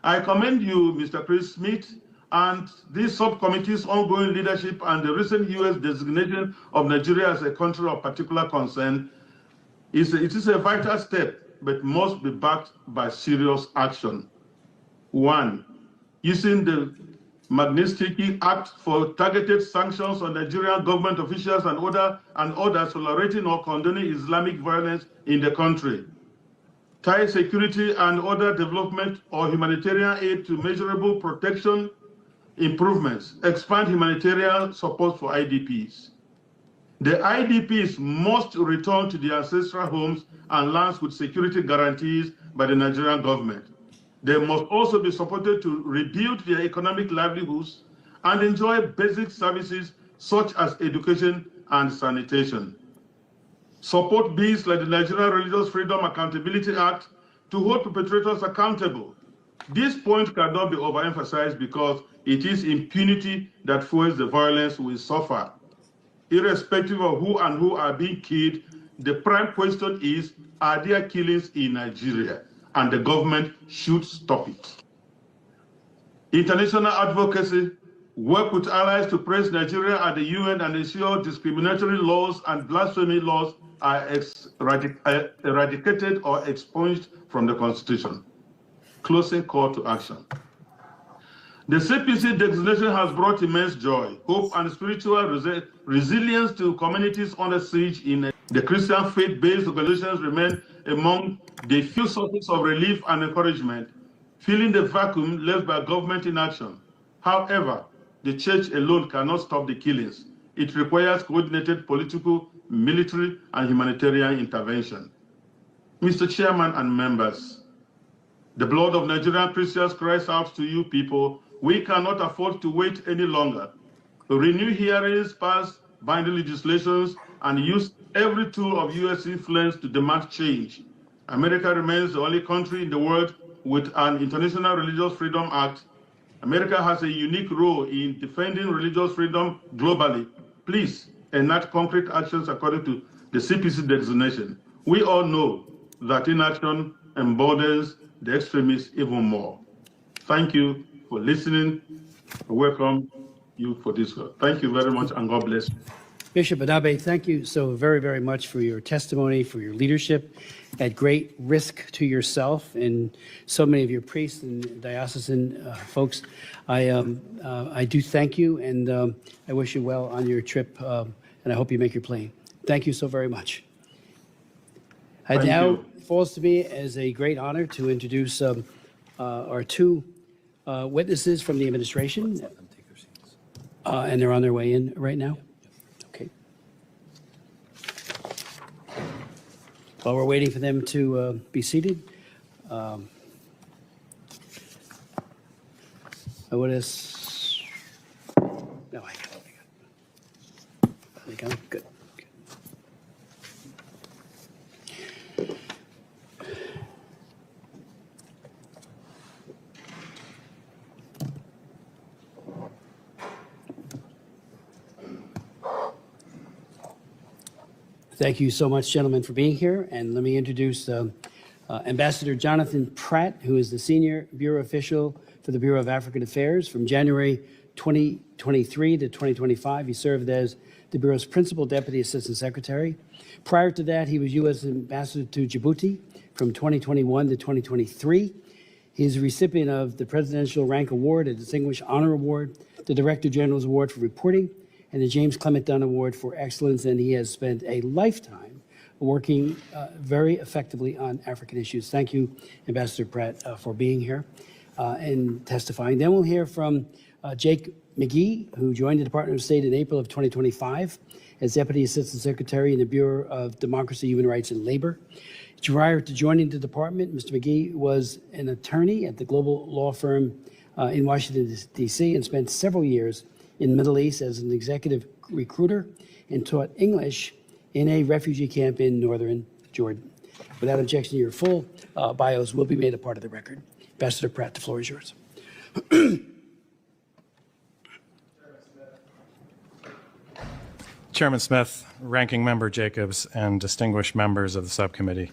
S9: I commend you, Mr. Chris Smith, and this subcommittee's ongoing leadership and the recent U.S. designation of Nigeria as a country of particular concern. It is a vital step, but must be backed by serious action. 1. Using the Magnitsky Act for targeted sanctions on Nigerian government officials and others tolerating or condoning Islamic violence in the country. Tie security and other development or humanitarian aid to measurable protection improvements. Expand humanitarian support for IDPs. The IDPs must return to their ancestral homes and lands with security guarantees by the Nigerian government. They must also be supported to rebuild their economic livelihoods and enjoy basic services such as education and sanitation. Support bills like the Nigerian Religious Freedom Accountability Act to hold perpetrators accountable. This point cannot be overemphasized because it is impunity that fuels the violence we suffer. Irrespective of who are being killed, the prime question is, are there killings in Nigeria? And the government should stop it. International advocacy, work with allies to praise Nigeria at the UN and ensure discriminatory laws and blasphemy laws are eradicated or expunged from the Constitution. Closing call to action. The CPC designation has brought immense joy, hope, and spiritual resilience to communities under siege in the Christian faith-based organizations remain among the few sources of relief and encouragement, filling the vacuum left by government inaction. However, the church alone cannot stop the killings. It requires coordinated political, military, and humanitarian intervention. Mr. Chairman and members, the blood of Nigerian Christians cries out to you people. We cannot afford to wait any longer. Renew hearings, pass binding legislations, and use every tool of U.S. influence to demand change. America remains the only country in the world with an International Religious Freedom Act. America has a unique role in defending religious freedom globally. Please enact concrete actions according to the CPC designation. We all know that inaction emboldens the extremists even more. Thank you for listening. I welcome you for this. Thank you very much, and God bless you.
S7: Bishop Adabe, thank you so very, very much for your testimony, for your leadership at great risk to yourself and so many of your priests and diocesan folks. I do thank you, and I wish you well on your trip, and I hope you make your plane. Thank you so very much. It now falls to me as a great honor to introduce our two witnesses from the administration, and they're on their way in right now. Okay. While we're waiting for them to be seated, I would ask. No, I got it. They got it. Good. Thank you so much, gentlemen, for being here. And let me introduce Ambassador Jonathan Pratt, who is the Senior Bureau Official for the Bureau of African Affairs. From January 2023 to 2025, he served as the Bureau's Principal Deputy Assistant Secretary. Prior to that, he was U.S. Ambassador to Djibouti from 2021 to 2023. He is a recipient of the Presidential Rank Award, a Distinguished Honor Award, the Director General's Award for Reporting, and the James Clement Dunn Award for Excellence, and he has spent a lifetime working very effectively on African issues. Thank you, Ambassador Pratt, for being here and testifying. Then we'll hear from Jake McGee, who joined the Department of State in April of 2025 as Deputy Assistant Secretary in the Bureau of Democracy, Human Rights, and Labor. Prior to joining the department, Mr. McGee was an attorney at the global law firm in Washington, D.C., and spent several years in the Middle East as an executive recruiter and taught English in a refugee camp in northern Jordan. Without objection, your full bios will be made a part of the record. Ambassador Pratt, the floor is yours.
S10: Chairman Smith, Ranking Member Jacobs, and distinguished members of the subcommittee,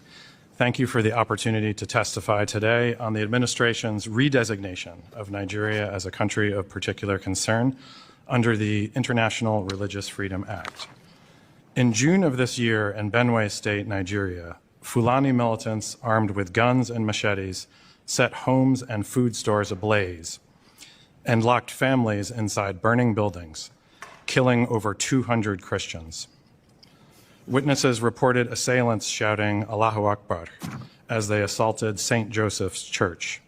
S10: thank you for the opportunity to testify today on the administration's redesignation of Nigeria as a country of particular concern under the International Religious Freedom Act. In June of this year in Benue State, Nigeria, Fulani militants armed with guns and machetes set homes and food stores ablaze and locked families inside burning buildings, killing over 200 Christians. Witnesses reported assailants shouting Allahu Akbar as they assaulted St. Joseph's Church.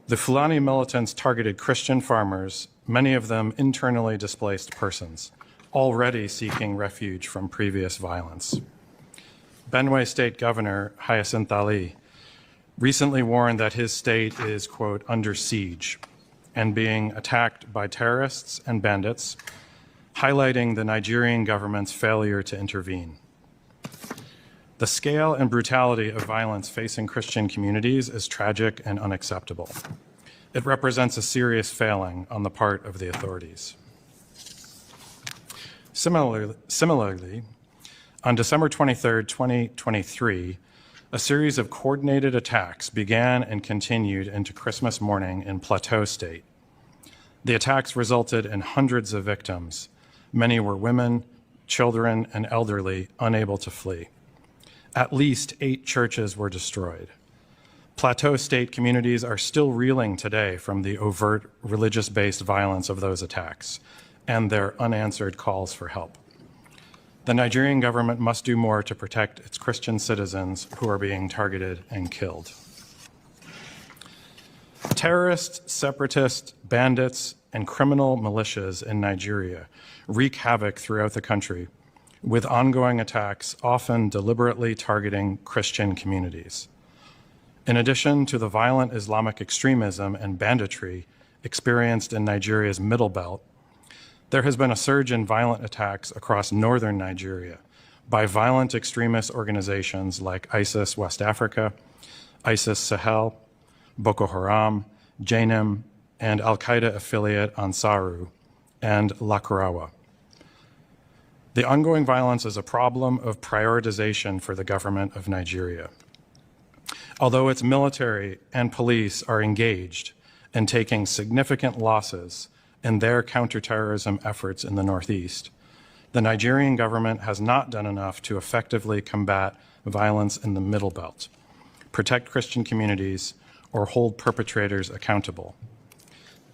S10: The Fulani militants targeted Christian farmers, many of them internally displaced persons, already seeking refuge from previous violence. Benue State Governor Hyacinth Ali recently warned that his state is, quote, under siege and being attacked by terrorists and bandits, highlighting the Nigerian government's failure to intervene. The scale and brutality of violence facing Christian communities is tragic and unacceptable. It represents a serious failing on the part of the authorities. Similarly, on December 23, 2023, a series of coordinated attacks began and continued into Christmas morning in Plateau State. The attacks resulted in hundreds of victims. Many were women, children, and elderly unable to flee. At least 8 churches were destroyed. Plateau State communities are still reeling today from the overt religious-based violence of those attacks and their unanswered calls for help. The Nigerian government must do more to protect its Christian citizens who are being targeted and killed. Terrorists, separatists, bandits, and criminal militias in Nigeria wreak havoc throughout the country, with ongoing attacks often deliberately targeting Christian communities. In addition to the violent Islamic extremism and banditry experienced in Nigeria's Middle Belt, there has been a surge in violent attacks across northern Nigeria by violent extremist organizations like ISIS West Africa, ISIS Sahel, Boko Haram, JNIM, and Al-Qaeda affiliate Ansaru, and Lakurawa. The ongoing violence is a problem of prioritization for the government of Nigeria. Although its military and police are engaged in taking significant losses in their counterterrorism efforts in the Northeast, the Nigerian government has not done enough to effectively combat violence in the Middle Belt, protect Christian communities, or hold perpetrators accountable.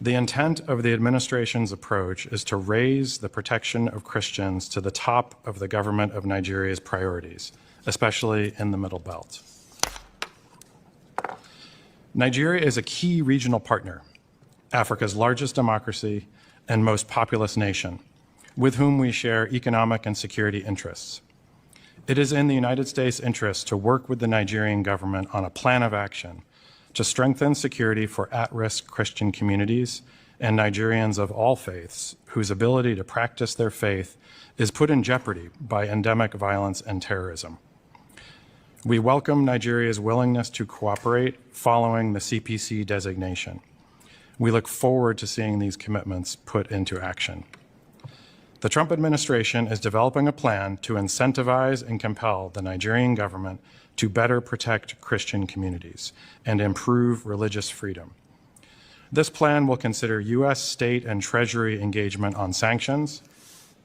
S10: The intent of the administration's approach is to raise the protection of Christians to the top of the government of Nigeria's priorities, especially in the Middle Belt. Nigeria is a key regional partner, Africa's largest democracy and most populous nation, with whom we share economic and security interests. It is in the United States' interest to work with the Nigerian government on a plan of action to strengthen security for at-risk Christian communities and Nigerians of all faiths whose ability to practice their faith is put in jeopardy by endemic violence and terrorism. We welcome Nigeria's willingness to cooperate following the CPC designation. We look forward to seeing these commitments put into action. The Trump administration is developing a plan to incentivize and compel the Nigerian government to better protect Christian communities and improve religious freedom. This plan will consider U.S. state and Treasury engagement on sanctions,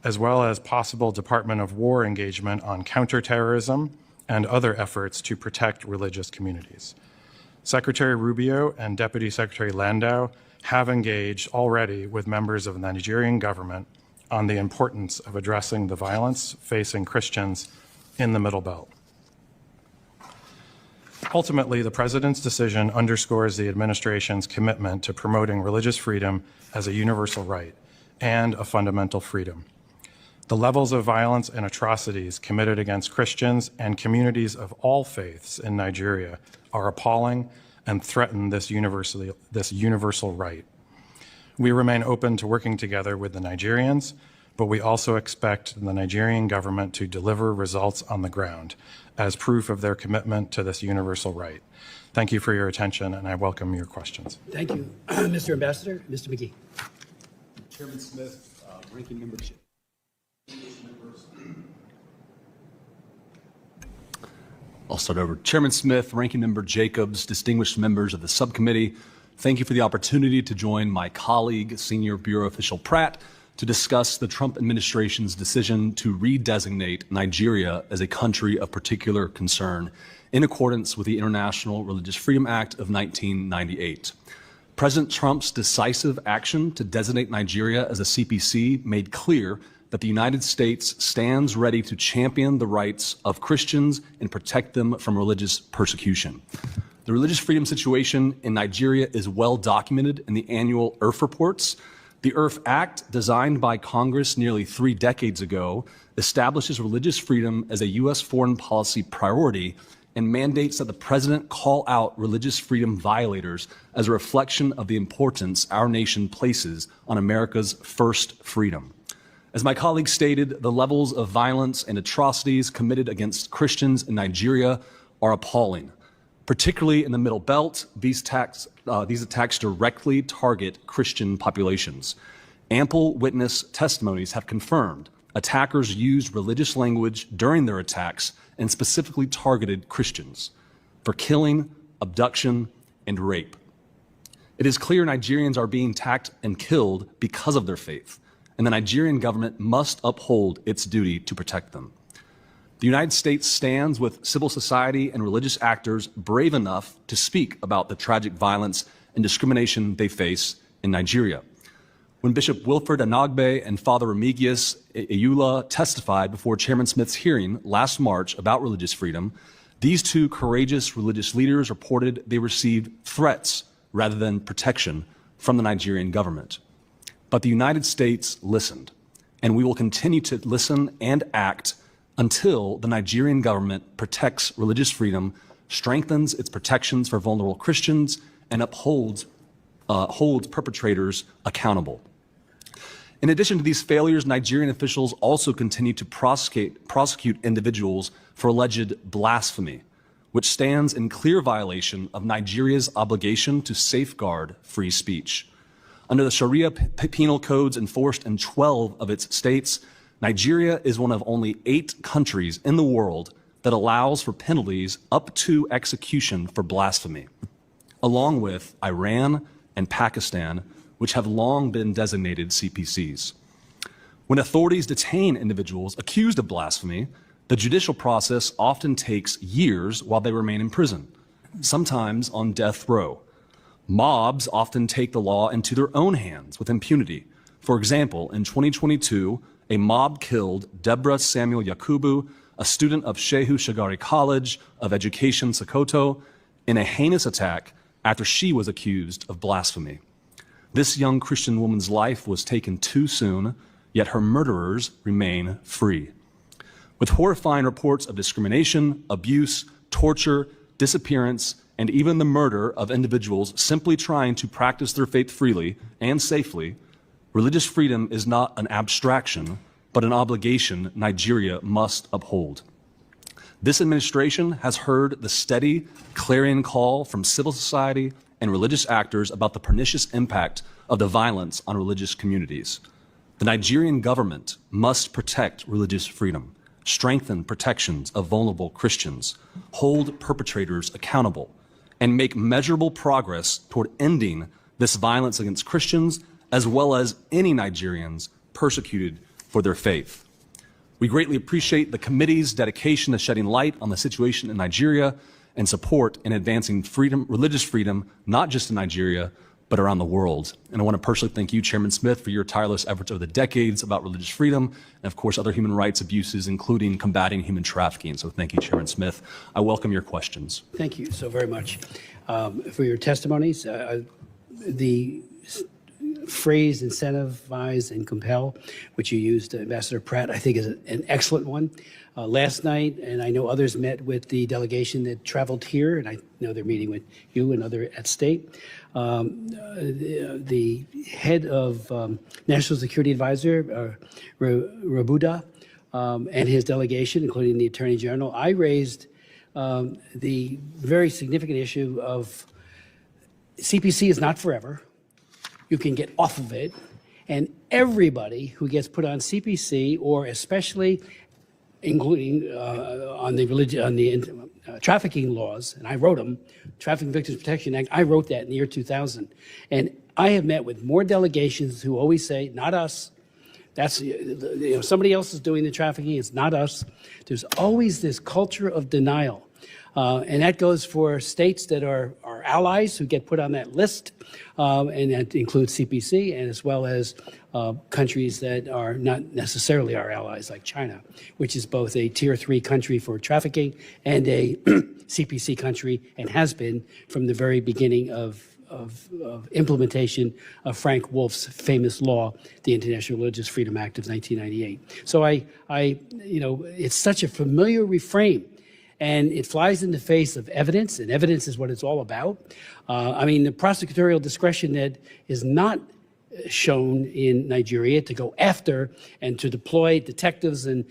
S10: as well as possible Department of War engagement on counterterrorism and other efforts to protect religious communities. Secretary Rubio and Deputy Secretary Landau have engaged already with members of the Nigerian government on the importance of addressing the violence facing Christians in the Middle Belt. Ultimately, the President's decision underscores the administration's commitment to promoting religious freedom as a universal right and a fundamental freedom. The levels of violence and atrocities committed against Christians and communities of all faiths in Nigeria are appalling and threaten this universal right. We remain open to working together with the Nigerians but we also expect the Nigerian government to deliver results on the ground as proof of their commitment to this universal right. Thank you for your attention, and I welcome your questions.
S7: Thank you, Mr. Ambassador. Mr. McGee.
S11: Chairman Smith, Ranking Member Jacobs. I'll start over. Chairman Smith, Ranking Member Jacobs, distinguished members of the subcommittee, thank you for the opportunity to join my colleague, Senior Bureau Official Pratt, to discuss the Trump administration's decision to redesignate Nigeria as a country of particular concern in accordance with the International Religious Freedom Act of 1998. President Trump's decisive action to designate Nigeria as a CPC made clear that the United States stands ready to champion the rights of Christians and protect them from religious persecution. The religious freedom situation in Nigeria is well documented in the annual IRF reports. The IRF Act, designed by Congress nearly 3 decades ago, establishes religious freedom as a U.S. foreign policy priority and mandates that the president call out religious freedom violators as a reflection of the importance our nation places on America's first freedom. As my colleague stated, the levels of violence and atrocities committed against Christians in Nigeria are appalling. Particularly in the Middle Belt, these attacks directly target Christian populations. Ample witness testimonies have confirmed attackers used religious language during their attacks and specifically targeted Christians for killing, abduction, and rape. It is clear Nigerians are being attacked and killed because of their faith, and the Nigerian government must uphold its duty to protect them. The United States stands with civil society and religious actors brave enough to speak about the tragic violence and discrimination they face in Nigeria. When Bishop Wilfred Anagbe and Father Remigius Eyula testified before Chairman Smith's hearing last March about religious freedom, these 2 courageous religious leaders reported they received threats rather than protection from the Nigerian government. But the United States listened, and we will continue to listen and act until the Nigerian government protects religious freedom, strengthens its protections for vulnerable Christians, and holds perpetrators accountable. In addition to these failures, Nigerian officials also continue to prosecute individuals for alleged blasphemy, which stands in clear violation of Nigeria's obligation to safeguard free speech. Under the Sharia penal codes enforced in 12 of its states, Nigeria is one of only 8 countries in the world that allows for penalties up to execution for blasphemy, along with Iran and Pakistan, which have long been designated CPCs. When authorities detain individuals accused of blasphemy, the judicial process often takes years while they remain in prison, sometimes on death row. Mobs often take the law into their own hands with impunity. For example, in 2022, a mob killed Deborah Samuel Yakubu, a student of Shehu Shagari College of Education, Sokoto, in a heinous attack after she was accused of blasphemy. This young Christian woman's life was taken too soon, yet her murderers remain free. With horrifying reports of discrimination, abuse, torture, disappearance, and even the murder of individuals simply trying to practice their faith freely and safely, religious freedom is not an abstraction, but an obligation Nigeria must uphold. This administration has heard the steady, clarion call from civil society and religious actors about the pernicious impact of the violence on religious communities. The Nigerian government must protect religious freedom, strengthen protections of vulnerable Christians, hold perpetrators accountable, and make measurable progress toward ending this violence against Christians as well as any Nigerians persecuted for their faith. We greatly appreciate the committee's dedication to shedding light on the situation in Nigeria and support in advancing freedom, religious freedom, not just in Nigeria, but around the world. And I want to personally thank you, Chairman Smith, for your tireless efforts over the decades about religious freedom and, of course, other human rights abuses, including combating human trafficking. So thank you, Chairman Smith. I welcome your questions.
S7: Thank you so very much for your testimonies. The phrase incentivize and compel, which you used, Ambassador Pratt, I think is an excellent one. Last night, and I know others met with the delegation that traveled here, and I know they're meeting with you and other at state. The head of National Security Advisor, Rabuda, and his delegation, including the Attorney General, I raised the very significant issue of CPC is not forever. You can get off of it, and everybody who gets put on CPC, or especially including on the trafficking laws, and I wrote them, Trafficking Victims Protection Act, I wrote that in the year 2000. And I have met with more delegations who always say, not us. That's, somebody else is doing the trafficking, it's not us. There's always this culture of denial. And that goes for states that are allies who get put on that list, and that includes CPC, and as well as countries that are not necessarily our allies, like China, which is both a Tier 3 country for trafficking and a CPC country, and has been from the very beginning of implementation of Frank Wolf's famous law, the International Religious Freedom Act of 1998. So it's such a familiar refrain. And it flies in the face of evidence, and evidence is what it's all about. I mean, the prosecutorial discretion that is not shown in Nigeria to go after and to deploy detectives and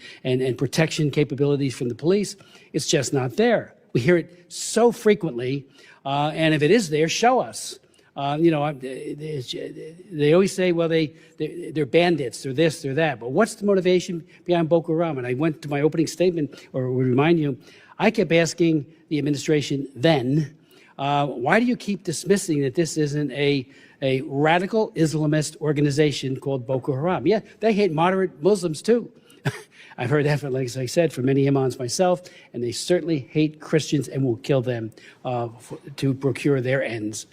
S7: protection capabilities from the police, it's just not there. We hear it so frequently, and if it is there, show us. They always say, well, they're bandits, they're this, they're that. But what's the motivation behind Boko Haram? And I went to my opening statement, or would remind you, I kept asking the administration then, why do you keep dismissing that this isn't a radical Islamist organization called Boko Haram? Yeah, they hate moderate Muslims too. I've heard that, like I said, from many imams myself, and they certainly hate Christians and will kill them to procure their ends.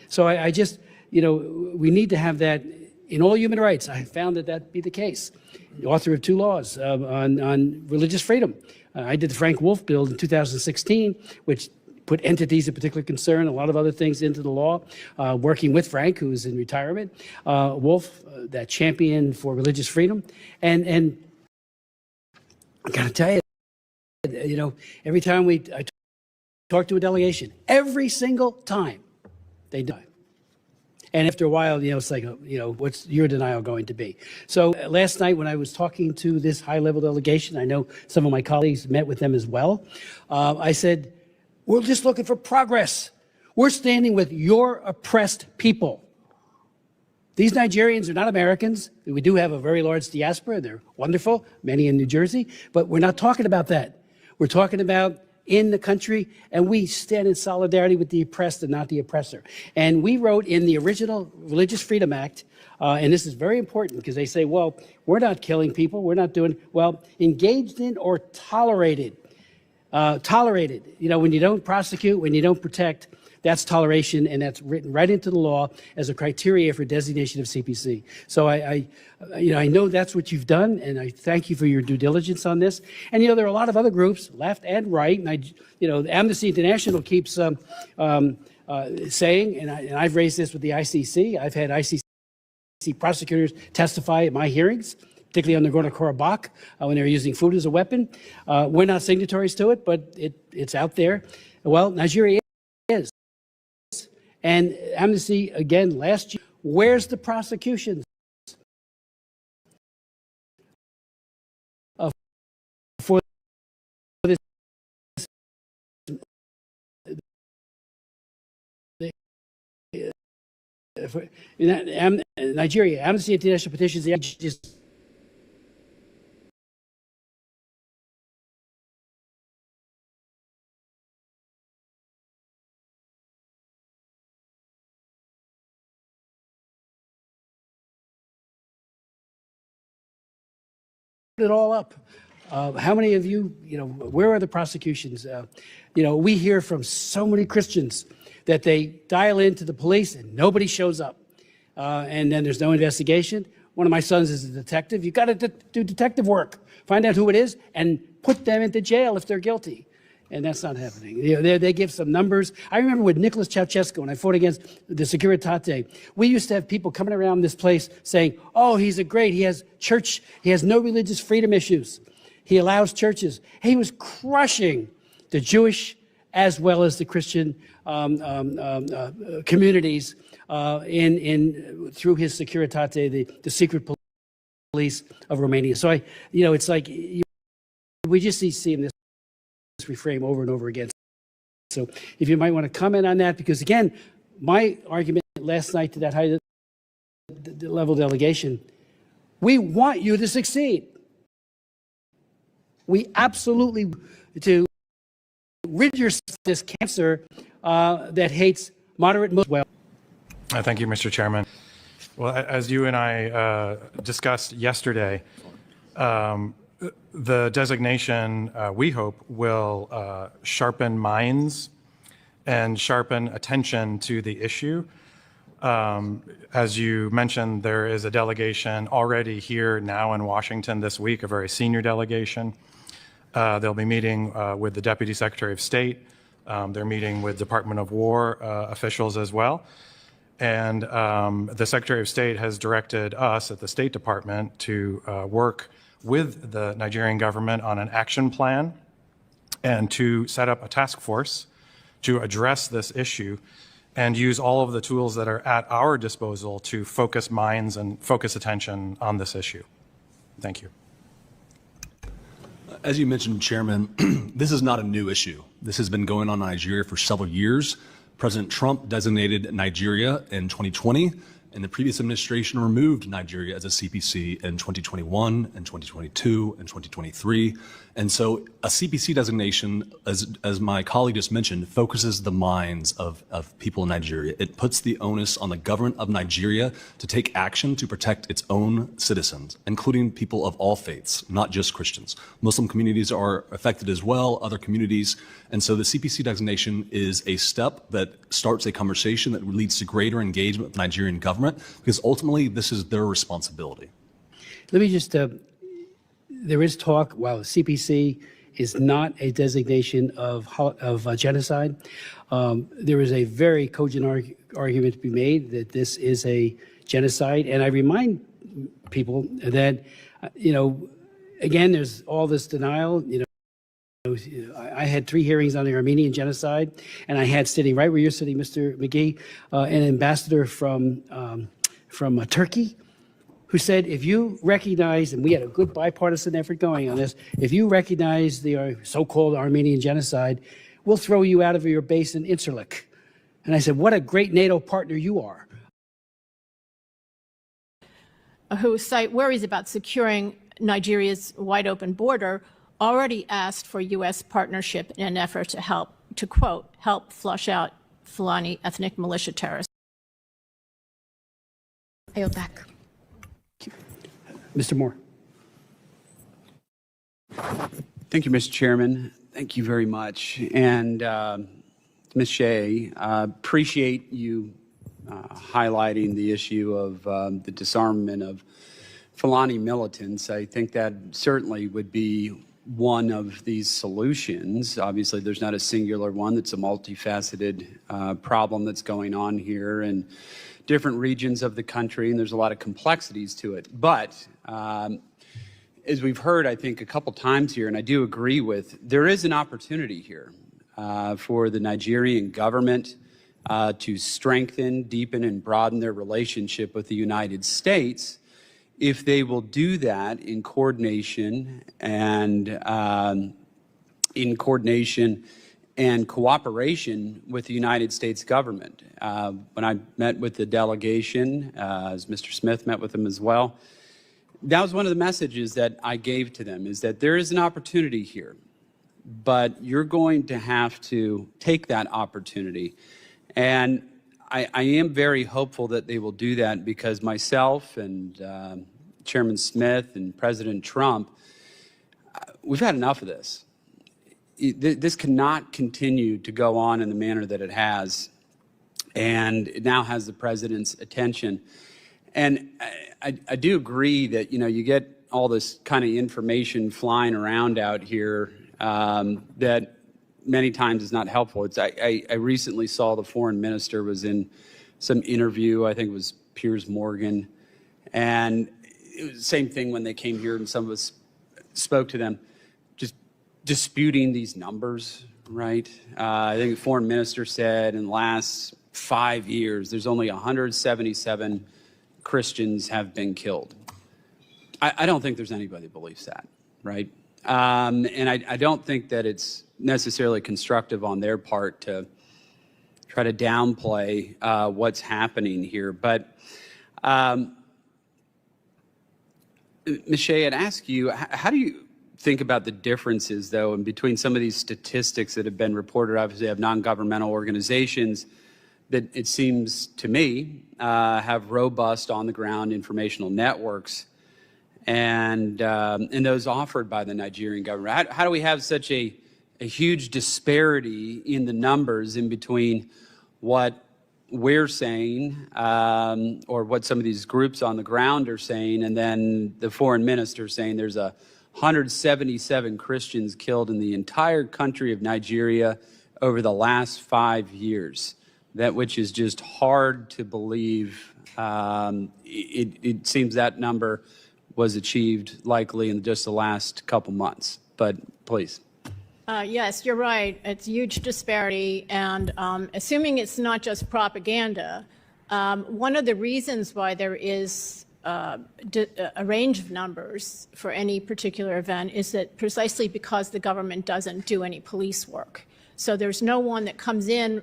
S7: So I just, we need to have that in all human rights. I found that be the case. The author of 2 laws on religious freedom. I did the Frank Wolf bill in 2016, which put entities of particular concern, a lot of other things into the law, working with Frank, who's in retirement, Wolf, that champion for religious freedom. And I gotta tell you, every time I talk to a delegation, every single time they die. And after a while, it's like, what's your denial going to be? So last night when I was talking to this high-level delegation, I know some of my colleagues met with them as well, I said, we're just looking for progress. We're standing with your oppressed people. These Nigerians are not Americans. We do have a very large diaspora. They're wonderful, many in New Jersey, but we're not talking about that. We're talking about in the country, and we stand in solidarity with the oppressed and not the oppressor. And we wrote in the original Religious Freedom Act, and this is very important because they say, well, we're not killing people, we're not doing, well, engaged in or tolerated. Tolerated, when you don't prosecute, when you don't protect, that's toleration, and that's written right into the law as a criteria for designation of CPC. So I know that's what you've done, and I thank you for your due diligence on this. And there are a lot of other groups, left and right, and Amnesty International keeps saying, and I've raised this with the ICC. I've had ICC prosecutors testify at my hearings, particularly on Nagorno-Karabakh, when they were using food as a weapon. We're not signatories to it, but it's out there. Well, Nigeria is. And Amnesty, again, last year, where's the prosecutions for this? Nigeria, Amnesty International petitions the just it all up. How many of you, where are the prosecutions? We hear from so many Christians that they dial into the police and nobody shows up. And then there's no investigation. One of my sons is a detective. You've got to do detective work. Find out who it is and put them into jail if they're guilty. And that's not happening. You know, they give some numbers. I remember with Nicholas Ceausescu, when I fought against the Securitate, we used to have people coming around this place saying, oh, he has no religious freedom issues. He allows churches. He was crushing the Jewish as well as the Christian communities through his Securitate, the secret police of Romania. So it's like we just see seeing this reframe over and over again. So if you might want to comment on that, because again, my argument last night to that high level delegation, we want you to succeed. We absolutely to rid yourself of this cancer that hates moderate Muslims. Well,
S10: thank you, Mr. Chairman. Well, as you and I discussed yesterday, the designation, we hope, will sharpen minds and sharpen attention to the issue. As you mentioned, there is a delegation already here now in Washington this week, a very senior delegation. They'll be meeting with the Deputy Secretary of State. They're meeting with Department of War officials as well. And the Secretary of State has directed us at the State Department to work with the Nigerian government on an action plan and to set up a task force to address this issue and use all of the tools that are at our disposal to focus minds and focus attention on this issue. Thank you.
S11: As you mentioned, Chairman, this is not a new issue. This has been going on in Nigeria for several years. President Trump designated Nigeria in 2020, and the previous administration removed Nigeria as a CPC in 2021 and 2022 and 2023. And so a CPC designation, as my colleague just mentioned, focuses the minds of people in Nigeria. It puts the onus on the government of Nigeria to take action to protect its own citizens, including people of all faiths, not just Christians. Muslim communities are affected as well, other communities. And so the CPC designation is a step that starts a conversation that leads to greater engagement with the Nigerian government, because ultimately this is their responsibility.
S7: Let me just, there is talk, while CPC is not a designation of genocide, there is a very cogent argument to be made that this is a genocide. And I remind people that, again, there's all this denial, I had 3 hearings on the Armenian genocide, and I had sitting right where you're sitting, Mr. McGee, an ambassador from Turkey, who said, if you recognize, and we had a good bipartisan effort going on this, if you recognize the so-called Armenian genocide, we'll throw you out of your base in Incirlik. And I said, what a great NATO partner you are.
S12: Who cite worries about securing Nigeria's wide open border, already asked for U.S. partnership in an effort to help, to quote, help flush out Fulani ethnic militia terrorists.
S8: I yield back.
S7: Mr. Moore.
S13: Thank you, Mr. Chairman. Thank you very much. And Ms. Shea, appreciate you highlighting the issue of the disarmament of Fulani militants. I think that certainly would be one of these solutions. Obviously, there's not a singular one. It's a multifaceted problem that's going on here in different regions of the country, and there's a lot of complexities to it. But as we've heard, I think, a couple times here, and I do agree with, there is an opportunity here for the Nigerian government to strengthen, deepen, and broaden their relationship with the United States if they will do that in coordination and cooperation with the United States government. When I met with the delegation, as Mr. Smith met with them as well, that was one of the messages that I gave to them, is that there is an opportunity here, but you're going to have to take that opportunity. And I am very hopeful that they will do that, because myself and Chairman Smith and President Trump, we've had enough of this. This cannot continue to go on in the manner that it has, and it now has the president's attention. And I do agree that, you get all this kind of information flying around out here that many times is not helpful. I recently saw the foreign minister was in some interview, I think it was Piers Morgan, and it was the same thing when they came here and some of us spoke to them, just disputing these numbers, right? I think the foreign minister said in the last 5 years, there's only 177 Christians have been killed. I don't think there's anybody that believes that, right? And I don't think that it's necessarily constructive on their part to try to downplay what's happening here. But Ms. Shea, I'd ask you, how do you think about the differences, though, in between some of these statistics that have been reported? Obviously, have non-governmental organizations that it seems to me have robust on-the-ground informational networks, and those offered by the Nigerian government. How do we have such a huge disparity in the numbers in between what we're saying or what some of these groups on the ground are saying, and then the foreign minister saying there's 177 Christians killed in the entire country of Nigeria over the last 5 years? That which is just hard to believe. It seems that number was achieved likely in just the last couple months. But please.
S12: Yes, you're right. It's a huge disparity. And assuming it's not just propaganda, one of the reasons why there is a range of numbers for any particular event is that precisely because the government doesn't do any police work. So there's no one that comes in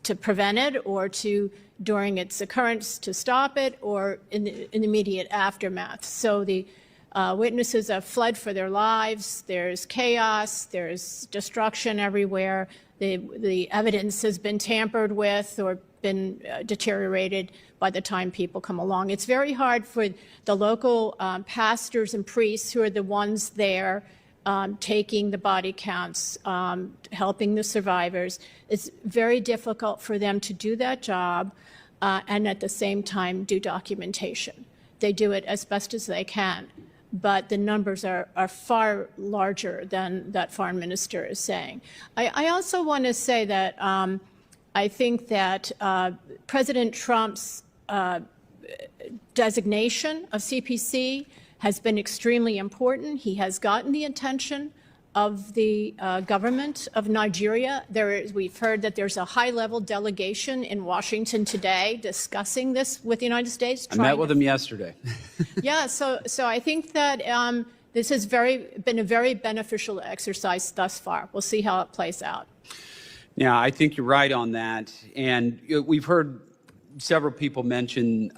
S12: to prevent it or to, during its occurrence, to stop it, or in the immediate aftermath. So the witnesses have fled for their lives. There's chaos. There's destruction everywhere. The evidence has been tampered with or been deteriorated by the time people come along. It's very hard for the local pastors and priests who are the ones there taking the body counts, helping the survivors. It's very difficult for them to do that job and at the same time do documentation. They do it as best as they can, but the numbers are far larger than that foreign minister is saying. I also want to say that I think that President Trump's designation of CPC has been extremely important. He has gotten the attention of the government of Nigeria. We've heard that there's a high-level delegation in Washington today discussing this with the United States.
S13: I met with him yesterday.
S12: Yeah, so I think that this has been a very beneficial exercise thus far. We'll see how it plays out.
S13: Yeah, I think you're right on that. And we've heard several people mention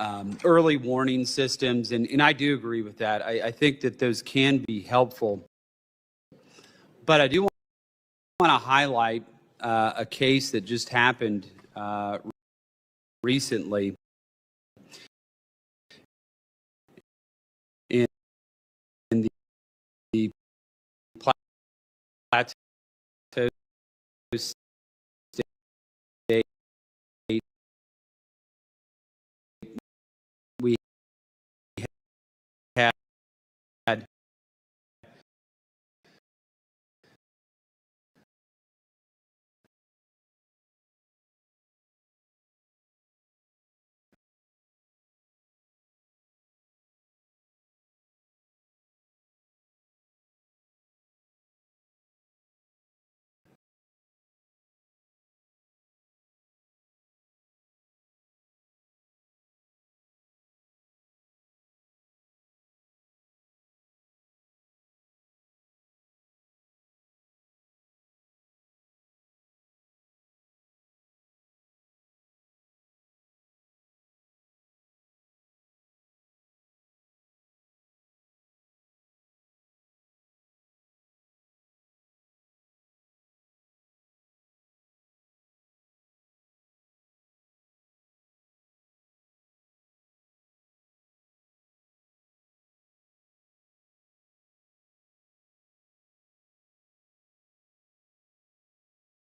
S13: early warning systems, and I do agree with that. I think that those can be helpful. But I do want to highlight a case that just happened recently in the Plateau State. We had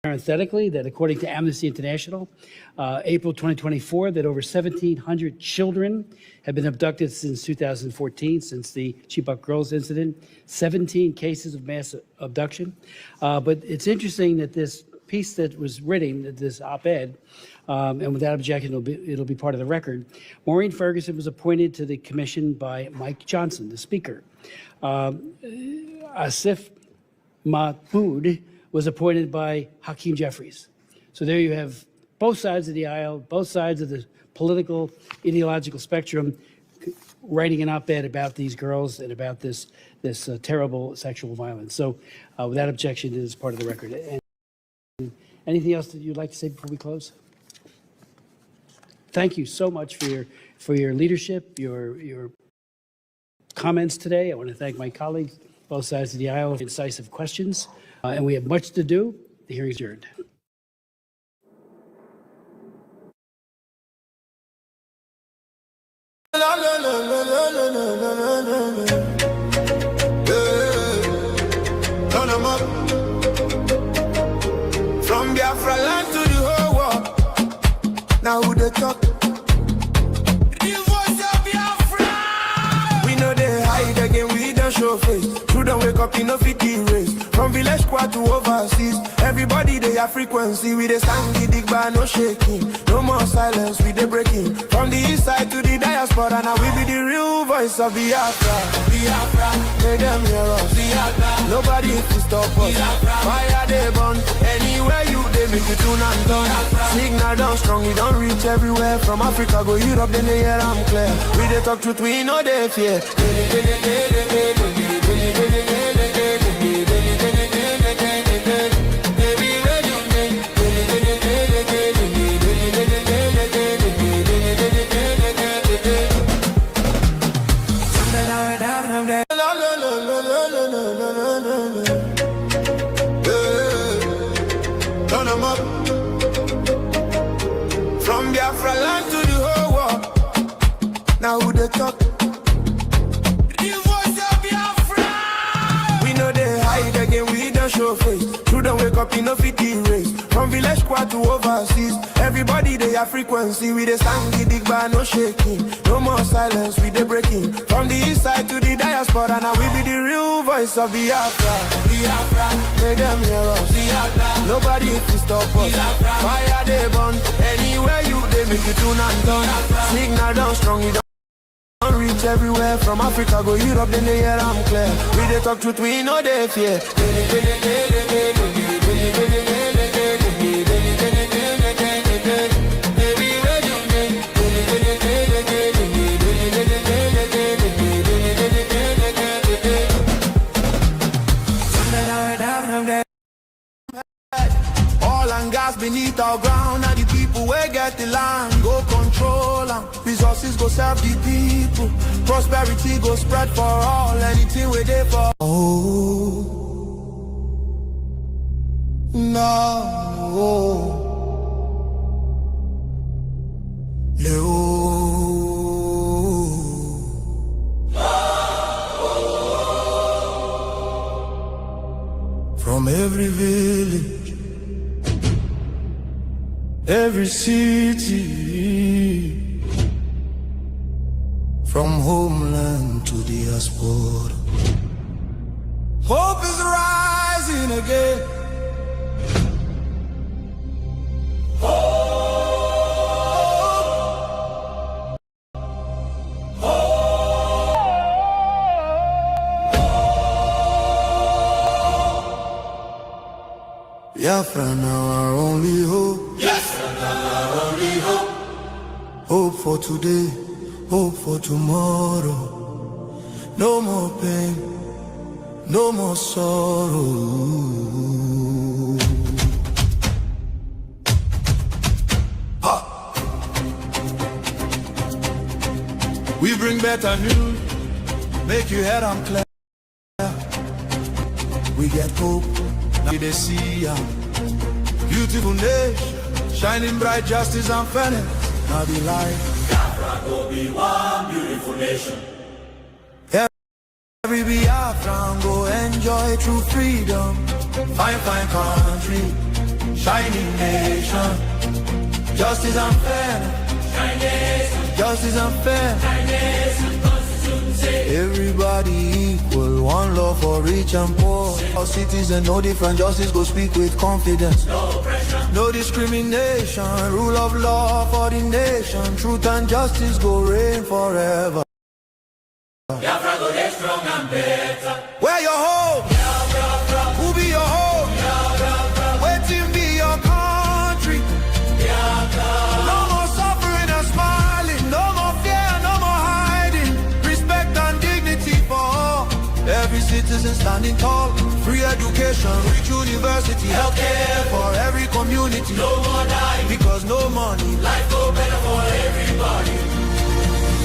S7: parenthetically, that according to Amnesty International, April 2024, that over 1,700 children have been abducted since 2014, since the Chibok girls incident, 17 cases of mass abduction. But it's interesting that this piece that was written, this op-ed, and without objection, it'll be part of the record. Maureen Ferguson was appointed to the commission by Mike Johnson, the speaker. Asif Mahmood was appointed by Hakeem Jeffries. So there you have both sides of the aisle, both sides of the political, ideological spectrum, writing an op-ed about these girls and about this terrible sexual violence. So without objection, it is part of the record. And anything else that you'd like to say before we close? Thank you so much for your leadership, your comments today. I want to thank my colleagues, both sides of the aisle, for incisive questions. And we have much to do. The hearing is adjourned.
S1: From Biafra land to the whole world. Now who they talk? The voice of Biafra. We know they hide again, we don't show face. True don't wake up in no 50 race. From village squad to overseas, everybody they have frequency. We they stand the dig bar, no shaking. No more silence, we they breaking. From the east side to the diaspora, now we be the real voice of Biafra. Biafra, make them hear us. Biafra, nobody can stop us. Biafra, fire they burn. Anywhere you they make you tune and turn. Signal down strong, we don't reach everywhere. From Africa go Europe, then they hear I'm clear. We they talk truth, we know they fear. From Biafra land to the whole world. Now who they talk? The voice of Biafra. We know they hide again, we don't show face. True don't wake up in no 50 race. From village squad to overseas, everybody they have frequency. We they stand the dig bar, no shaking. No more silence, we they breaking. From the east side to the diaspora, now we be the real voice of Biafra. Biafra, make them hear us. Biafra, nobody can stop us. Biafra, fire they burn. Anywhere you they make you tune and turn. Signal down strong, you don't reach everywhere. From Africa go Europe, then they hear I'm clear. We they talk truth, we know they fear. Oil and gas beneath our ground, and the people where get the land go control and resources go serve the people. Prosperity go spread for all, anything we there for. Oh no. From every village, every city, from homeland to diaspora, hope is rising again. Biafra now our only hope. Yes, our only hope. Hope for today, hope for tomorrow. No more pain, no more sorrow. Ha! We bring better news, make you head on clear. We get hope. They see a beautiful nation, shining bright justice and fairness. Now the light.
S2: Biafra will be one beautiful nation.
S1: Every Biafran go enjoy true freedom. Fine, fine country. shining nation. Justice and fairness, justice and fairness. Everybody equal, one love for rich and poor. Our citizens, no different, justice go speak with confidence. No pressure, no discrimination, rule of law for the nation. Truth and justice go reign forever.
S2: Biafra go get strong and better.
S1: Where your home?
S2: Biafra.
S1: Who be your home?
S2: Biafra.
S1: Waiting be your country.
S2: Biafra.
S1: No more suffering and smiling, no more fear, no more hiding. Respect and dignity for all. Every citizen standing tall. Free education, rich university, healthcare for every community.
S2: No more dying,
S1: because no money.
S2: Life go better for everybody.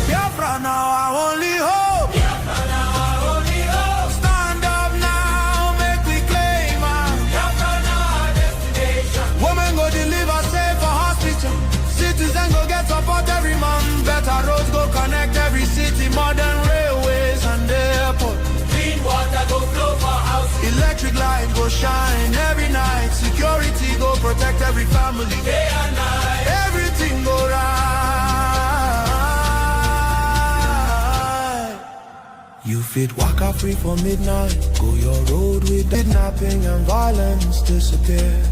S1: Biafra now our only hope.
S2: Biafra now our only hope.
S1: Stand up now, make we claim our
S2: Biafra now our destination.
S1: Women go deliver safe for hospital. Citizen go get support every month. Better roads go connect every city. Modern railways and airport.
S2: Clean water go flow for houses.
S1: Electric light go shine every night. Security go protect every family.
S2: Day and night.
S1: Everything go right. You fit waka free for midnight. Go your road with kidnapping and violence disappear.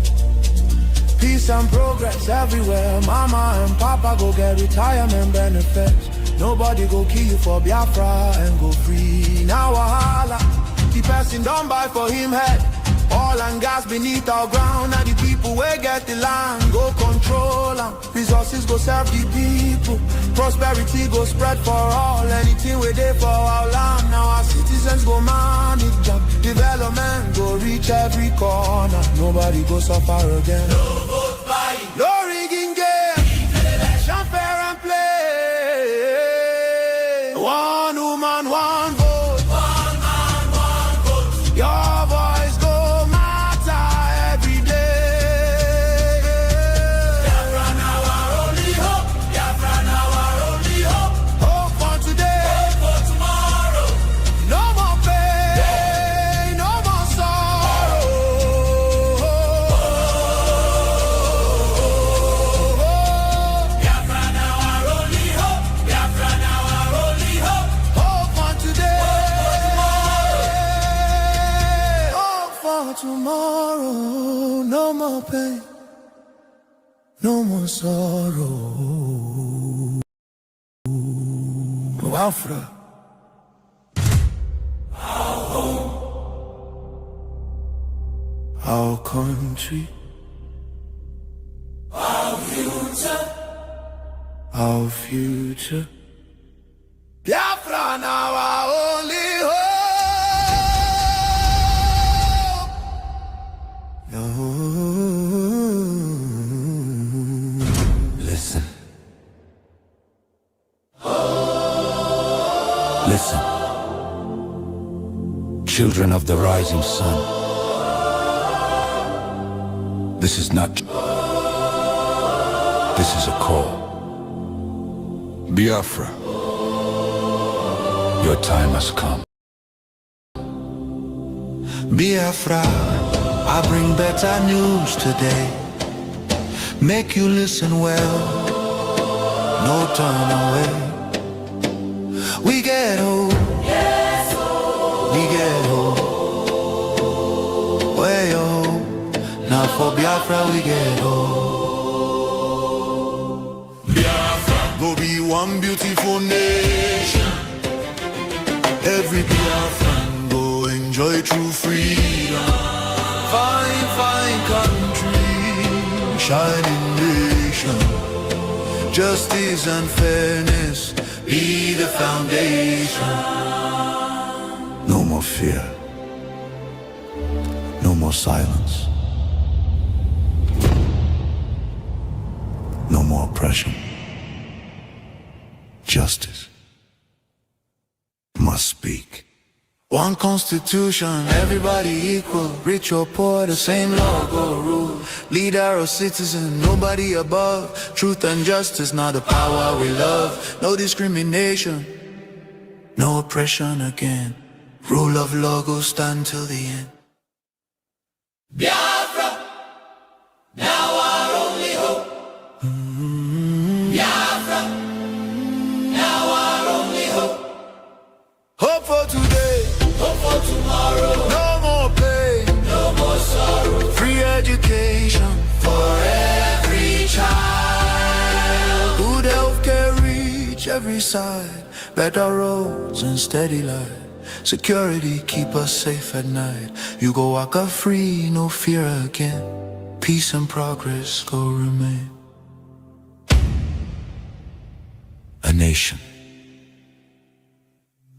S1: Peace and progress everywhere. Mama and papa go get retirement benefits. Nobody go kill you for Biafra and go free. Now wahala, the person don't buy for him head. Oil and gas beneath our ground, and the people where get the land go control them. Resources go serve the people. Prosperity go spread for all. Anything we do for our land. Now our citizens go manage them. Development go reach every corner. Nobody go suffer again.
S2: No vote buying,
S1: no rigging game. Election fair and play. One woman, one vote.
S2: One man, one vote.
S1: Your voice go matter every day.
S2: Biafra now our only hope. Biafra now our only hope.
S1: Hope for today.
S2: Hope for tomorrow.
S1: No more pain, no more sorrow.
S2: Biafra now our only hope. Biafra now our only hope.
S1: Hope for today.
S2: Hope
S1: for tomorrow. No more pain, no more sorrow. Biafra.
S2: Our home.
S1: Our country.
S2: Our future.
S1: Our future. Biafra now our only hope. No. Listen. Listen. Children of the rising sun. This is not. This is a call. Biafra. Your time has come. Biafra, I bring better news today. Make you listen well. No turn away. We get hope.
S2: Yes,
S1: We get hope. Where your hope? Now for Biafra we get hope.
S2: Biafra
S1: Go be one beautiful nation. Every Biafran go enjoy true freedom. Fine, fine country, shining nation. Justice and fairness be the foundation. No more fear. No more silence. No more oppression. Justice must speak. One constitution, everybody equal. Rich or poor, the same law go rule. Leader or citizen, nobody above. Truth and justice, not the power we love. No discrimination, no oppression again. Rule of law go stand till the end.
S2: Biafra.
S1: every side. Better roads and steady light. Security keep us safe at night. You go walk up free, no fear again. Peace and progress go remain. A nation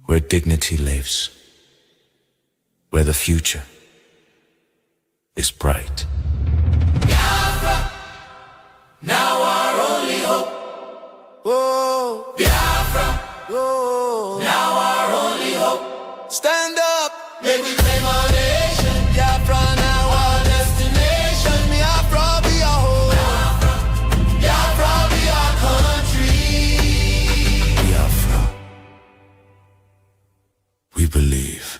S1: where dignity lives, where the future is bright.
S2: Biafra, now our only hope.
S1: Oh,
S2: Biafra,
S1: oh,
S2: now our only hope.
S1: stand up,
S2: May we claim our nation.
S1: Biafra now our destination. Biafra be our home.
S2: Biafra be our country.
S1: Biafra, we believe.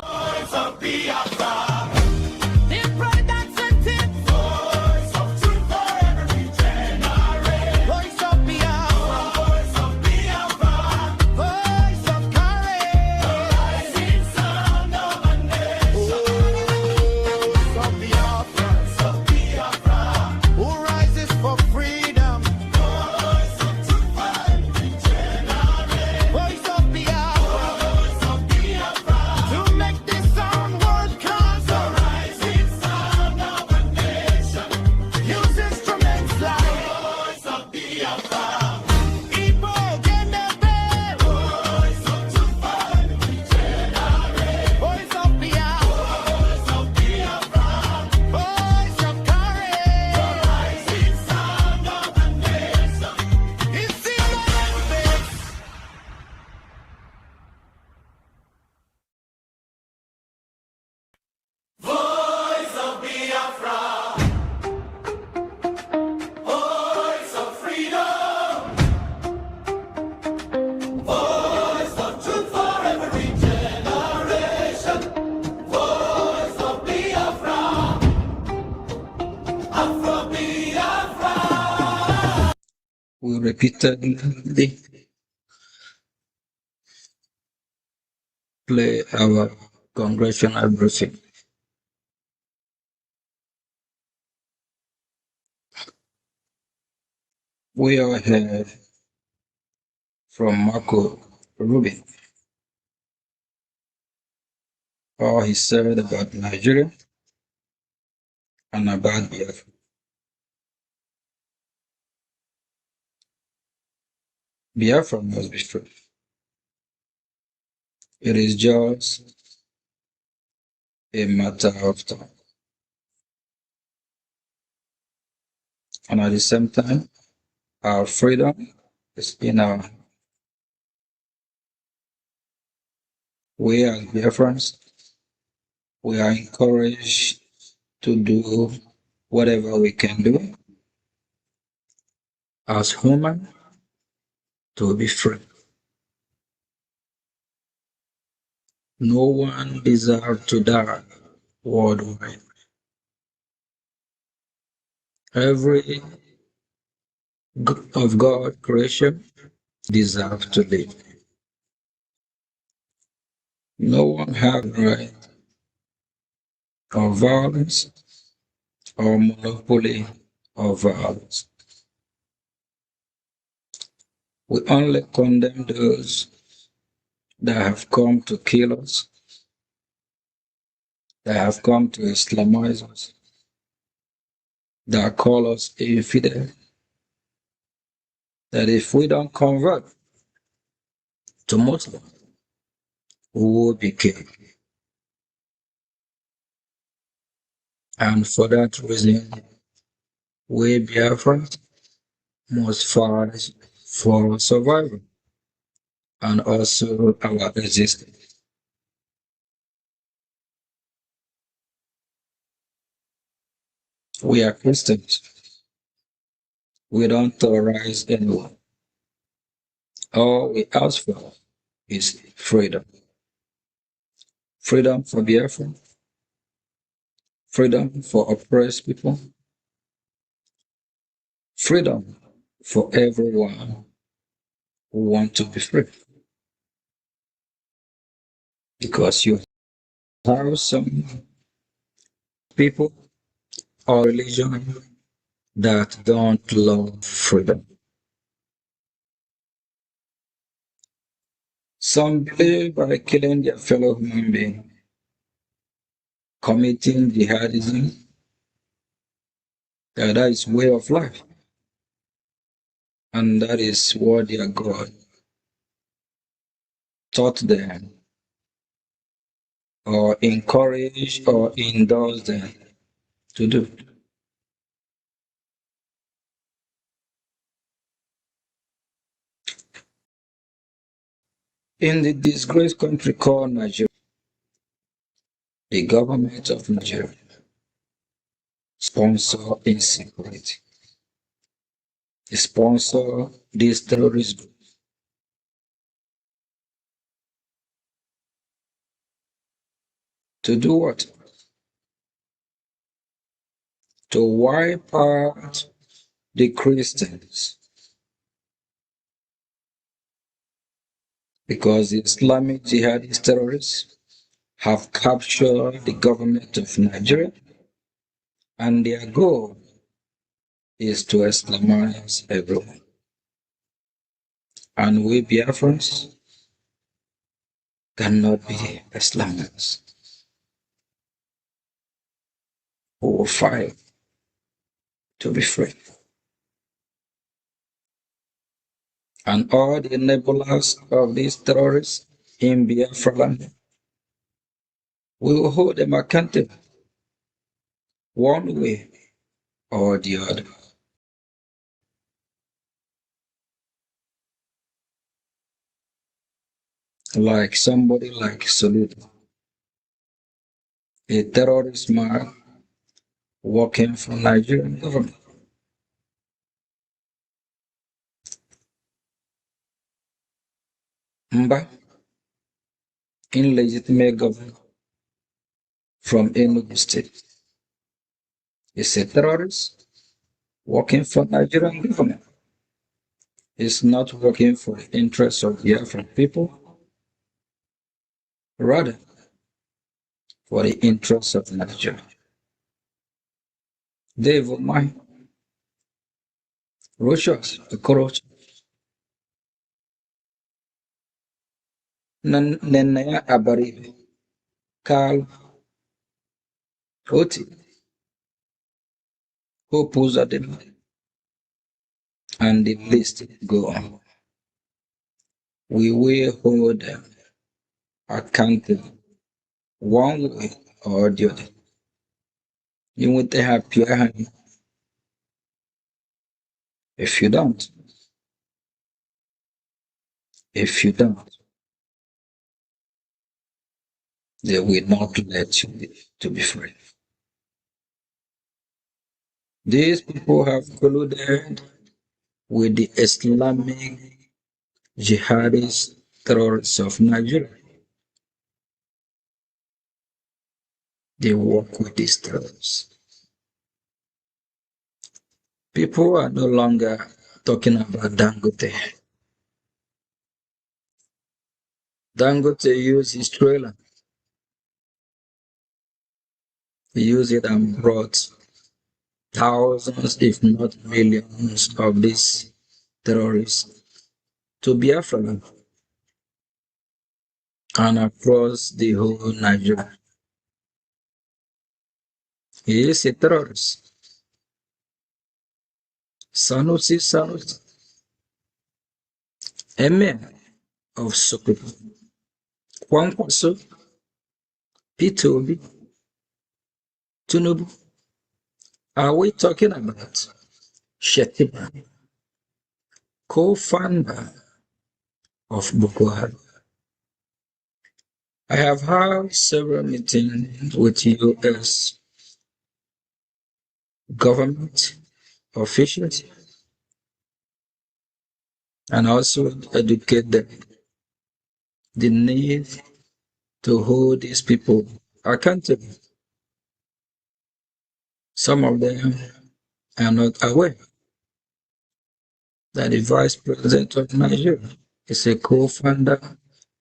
S2: Voice of Biafra.
S14: We repeatedly play our congressional briefing. We all heard from Marco Rubin all he said about Nigeria and about Biafra. Biafra must be free. It is just a matter of time. And at the same time, our freedom is in our hands. We as Biafrans, we are encouraged to do whatever we can do as human to be free. No one deserves to die worldwide. Every of God's creation deserves to live. No one has the right of violence or monopoly of violence. We only condemn those that have come to kill us, that have come to Islamize us, that call us infidel, that if we don't convert to Muslim, we will be killed. And for that reason, we Biafrans must fight for survival and also our existence. We are Christians. We don't terrorize anyone. All we ask for is freedom. Freedom for Biafra, freedom for oppressed people, freedom for everyone who wants to be free. Because you have some people or religion that don't love freedom. Some believe by killing their fellow human being, committing jihadism, that is way of life. And that is what their God taught them, or encouraged or endorsed them to do. In the disgraced country called Nigeria, the government of Nigeria sponsor insecurity. They sponsor these terrorist groups. To do what? To wipe out the Christians. Because the Islamic jihadist terrorists have captured the government of Nigeria, and their goal is to Islamize everyone. And we Biafrans cannot be Islamists. We will fight to be free. And all the enablers of these terrorists in Biafra land, we will hold them accountable one way or the other. Like somebody like Salute, a terrorist man working for Nigerian government. Mba, illegitimate governor from Enugu State, is a terrorist working for Nigerian government. Is not working for the interests of the African people, rather for the interests of Nigeria. David Mai, Rochas, Okorocha, Nenaya Abaribe, Carl, Oti, Hopuza Dema, and the list go on. We will hold them accountable one way or the other. You want to have pure hand. If you don't, they will not let you to be free. These people have colluded with the Islamic jihadist terrorists of Nigeria. They work with these terrorists. People are no longer talking about Dangote. Dangote used his trailer. He used it and brought thousands, if not millions, of these terrorists to Biafra and across the whole Nigeria. He is a terrorist. Sanusi, Emir of Sokoto, Kwankwaso, P2B, Tunubu. Are we talking about Shetiba, co-founder of Boko Haram? I have had several meetings with U.S. government officials and also educate them the need to hold these people accountable. Some of them are not aware that the Vice President of Nigeria is a co-founder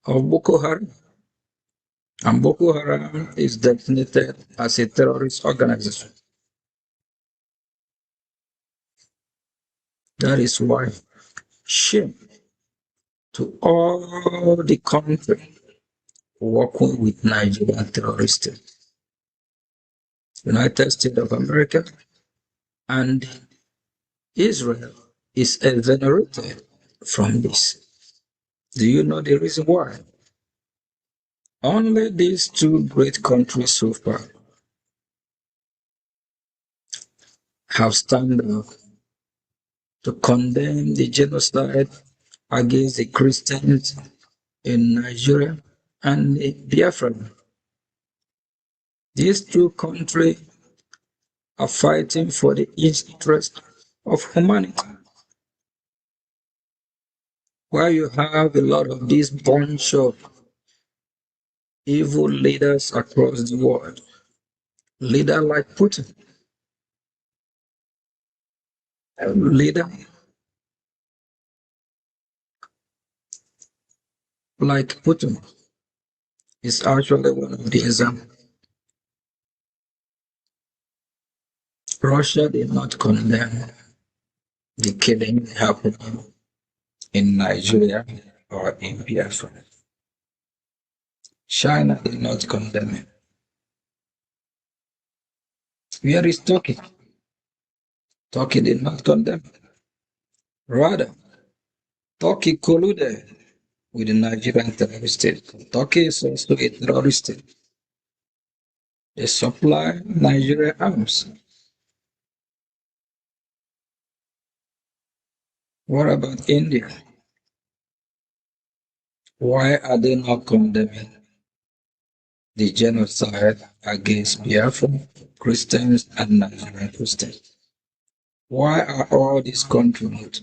S14: of Boko Haram. And Boko Haram is designated as a terrorist organization. That is why shame to all the country working with Nigerian terrorists, United States of America, and Israel is exonerated from this. Do you know the reason why? Only these two great countries so far have stand up to condemn the genocide against the Christians in Nigeria and Biafra. These two countries are fighting for the interest of humanity. While you have a lot of this bunch of evil leaders across the world, leader like Putin, leader like Putin is actually one of the examples. Russia did not condemn the killing happening in Nigeria or in Biafra. China did not condemn it. Where is Turkey? Turkey did not condemn it. Rather, Turkey colluded with the Nigerian terrorist state. Turkey is also a terrorist state. They supply Nigeria arms. What about India? Why are they not condemning the genocide against Biafra, Christians, and Nigerian Christians? Why are all these countries not?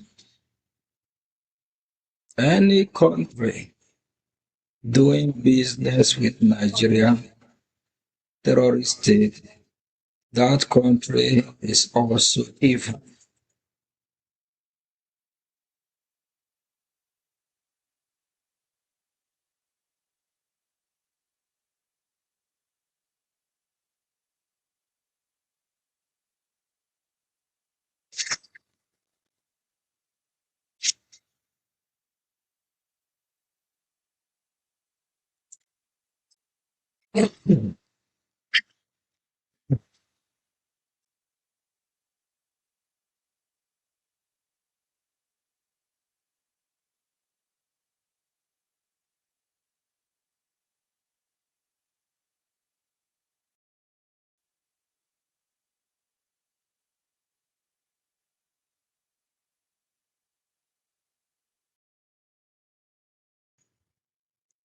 S14: Any country doing business with Nigeria terrorist state, that country is also evil.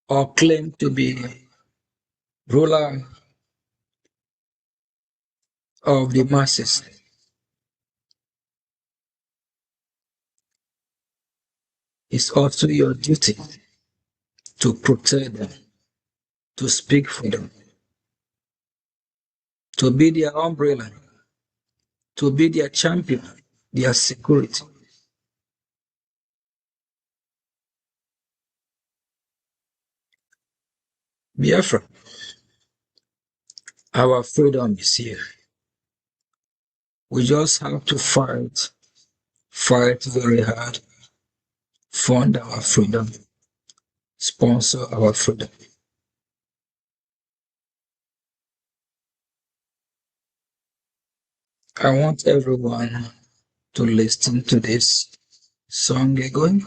S14: Or claim to be ruler of the masses. It's also your duty to protect them, to speak for them, to be their umbrella, to be their champion, their security. Biafra, our freedom is here. We just have to fight very hard, fund our freedom, sponsor our freedom. I want everyone to listen to this song again,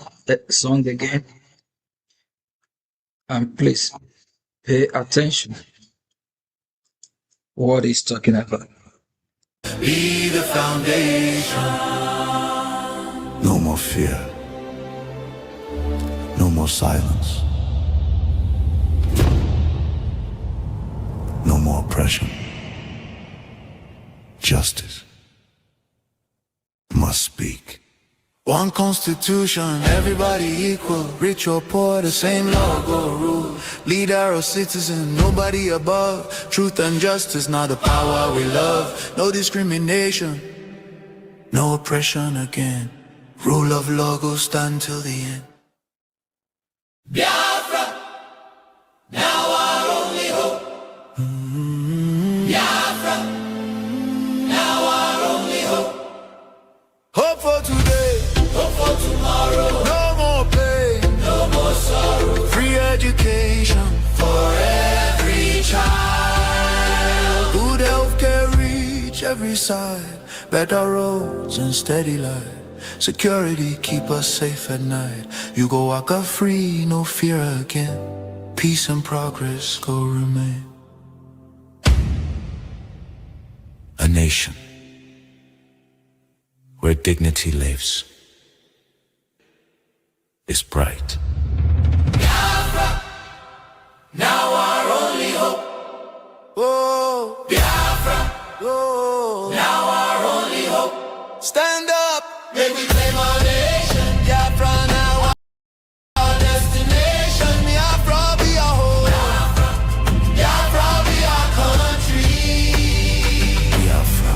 S14: and please pay attention what he's talking about.
S1: Be the foundation. No more fear. No more silence. No more oppression. Justice must speak. One constitution, everybody equal. Rich or poor, the same law go rule. Leader or citizen, nobody above. Truth and justice, now the power we love. No discrimination, no oppression again. Rule of law go stand till the end.
S2: Biafra, now our only hope.
S1: every side. Better roads and steady light. Security keep us safe at night. You go walk up free, no fear again. Peace and progress go remain. A nation where dignity lives is bright.
S2: Biafra, now our only hope.
S1: Oh,
S2: Biafra,
S1: oh,
S2: now our only hope.
S1: stand up,
S2: Make we claim our nation.
S1: Biafra now
S2: Our destination.
S1: Biafra be our home.
S2: Biafra be our country.
S1: Biafra,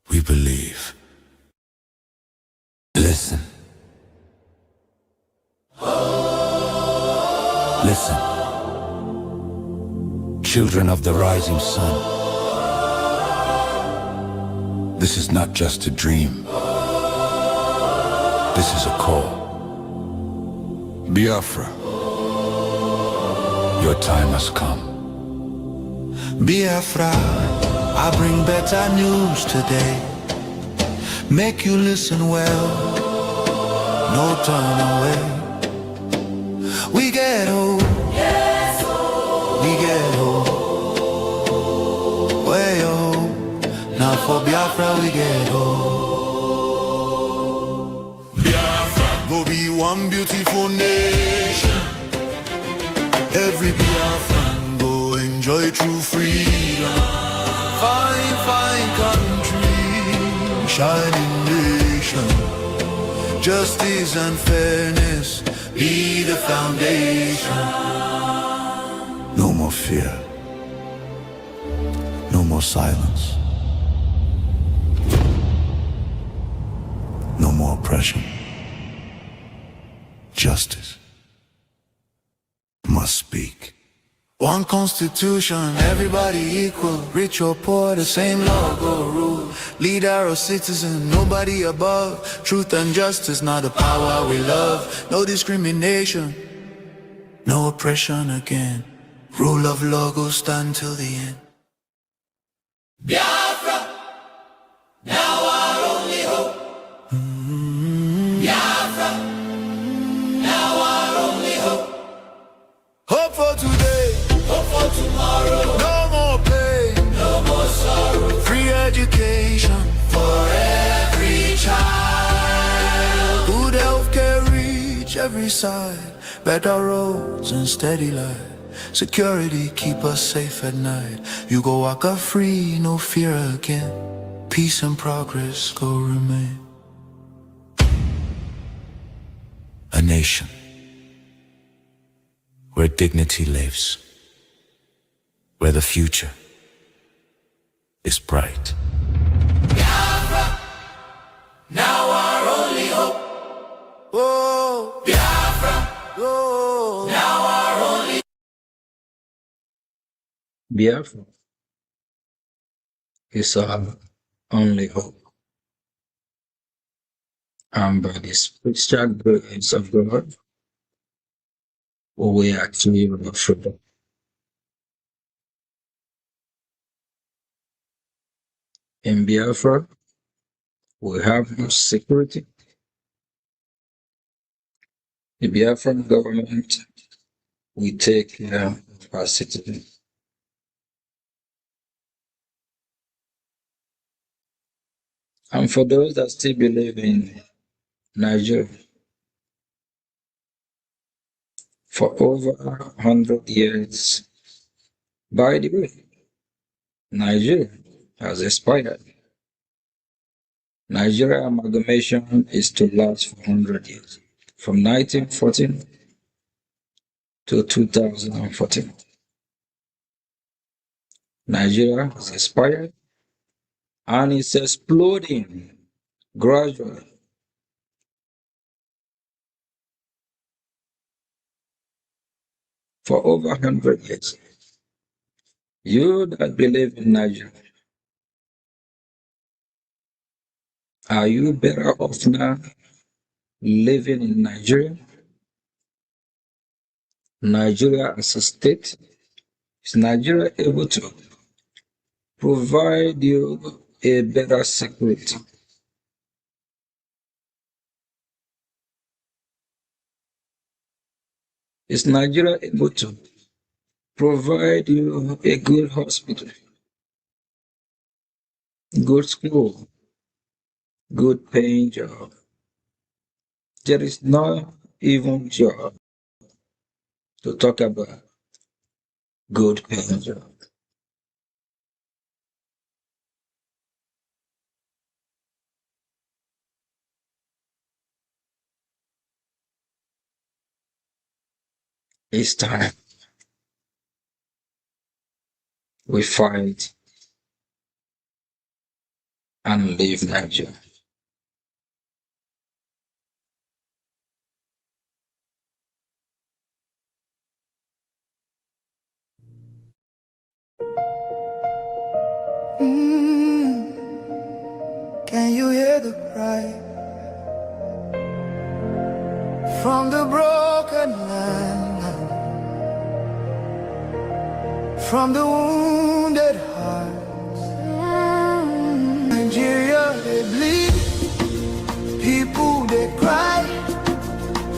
S1: we believe. Listen. Listen. Children of the rising sun. This is not just a dream. This is a call. Biafra, your time has come. Biafra, I bring better news today. Make you listen well, no turn away. We get hope,
S2: Yes, oh.
S1: we get hope. Where your hope? Now for Biafra we get hope.
S2: Biafra,
S1: Go be one beautiful nation. Every Biafran go enjoy true freedom. Fine, fine country, shining nation. Justice and fairness be the foundation. No more fear. No more silence. No more oppression. Justice must speak. One constitution, everybody equal. Rich or poor, the same law go rule. Leader or citizen, nobody above. Truth and justice, not the power we love. No discrimination, no oppression again. Rule of law go stand till the end.
S2: Biafra, now our only hope. Biafra, now our only hope.
S1: Hope for today,
S2: Hope for tomorrow.
S1: no more pain.
S2: No more sorrow.
S1: Free education
S2: For every child.
S1: good healthcare reach every side. Better roads and steady light. Security keep us safe at night. You go walk up free, no fear again. Peace and progress go remain. A nation where dignity lives, where the future is bright.
S2: Biafra, now our only hope.
S1: Oh,
S2: Biafra,
S1: oh,
S2: now our only
S14: Biafra is our only hope. And by the spiritual grace of God, we achieve our freedom. In Biafra, we have no security. The Biafran government will take care of our citizens. And for those that still believe in Nigeria, for over 100 years, by the way, Nigeria has expired. Nigeria amalgamation is to last for 100 years, from 1914 to 2014. Nigeria has expired and it's exploding gradually. For over 100 years. You that believe in Nigeria, are you better off now living in Nigeria? Nigeria as a state? Is Nigeria able to provide you a better security. Is Nigeria able to provide you a good hospital, good school, good paying job? There is no even job to talk about good paying job. It's time we fight and leave Nigeria.
S1: Can you hear the cry from the broken land, from the wounded hearts? Nigeria, they bleed, people they cry,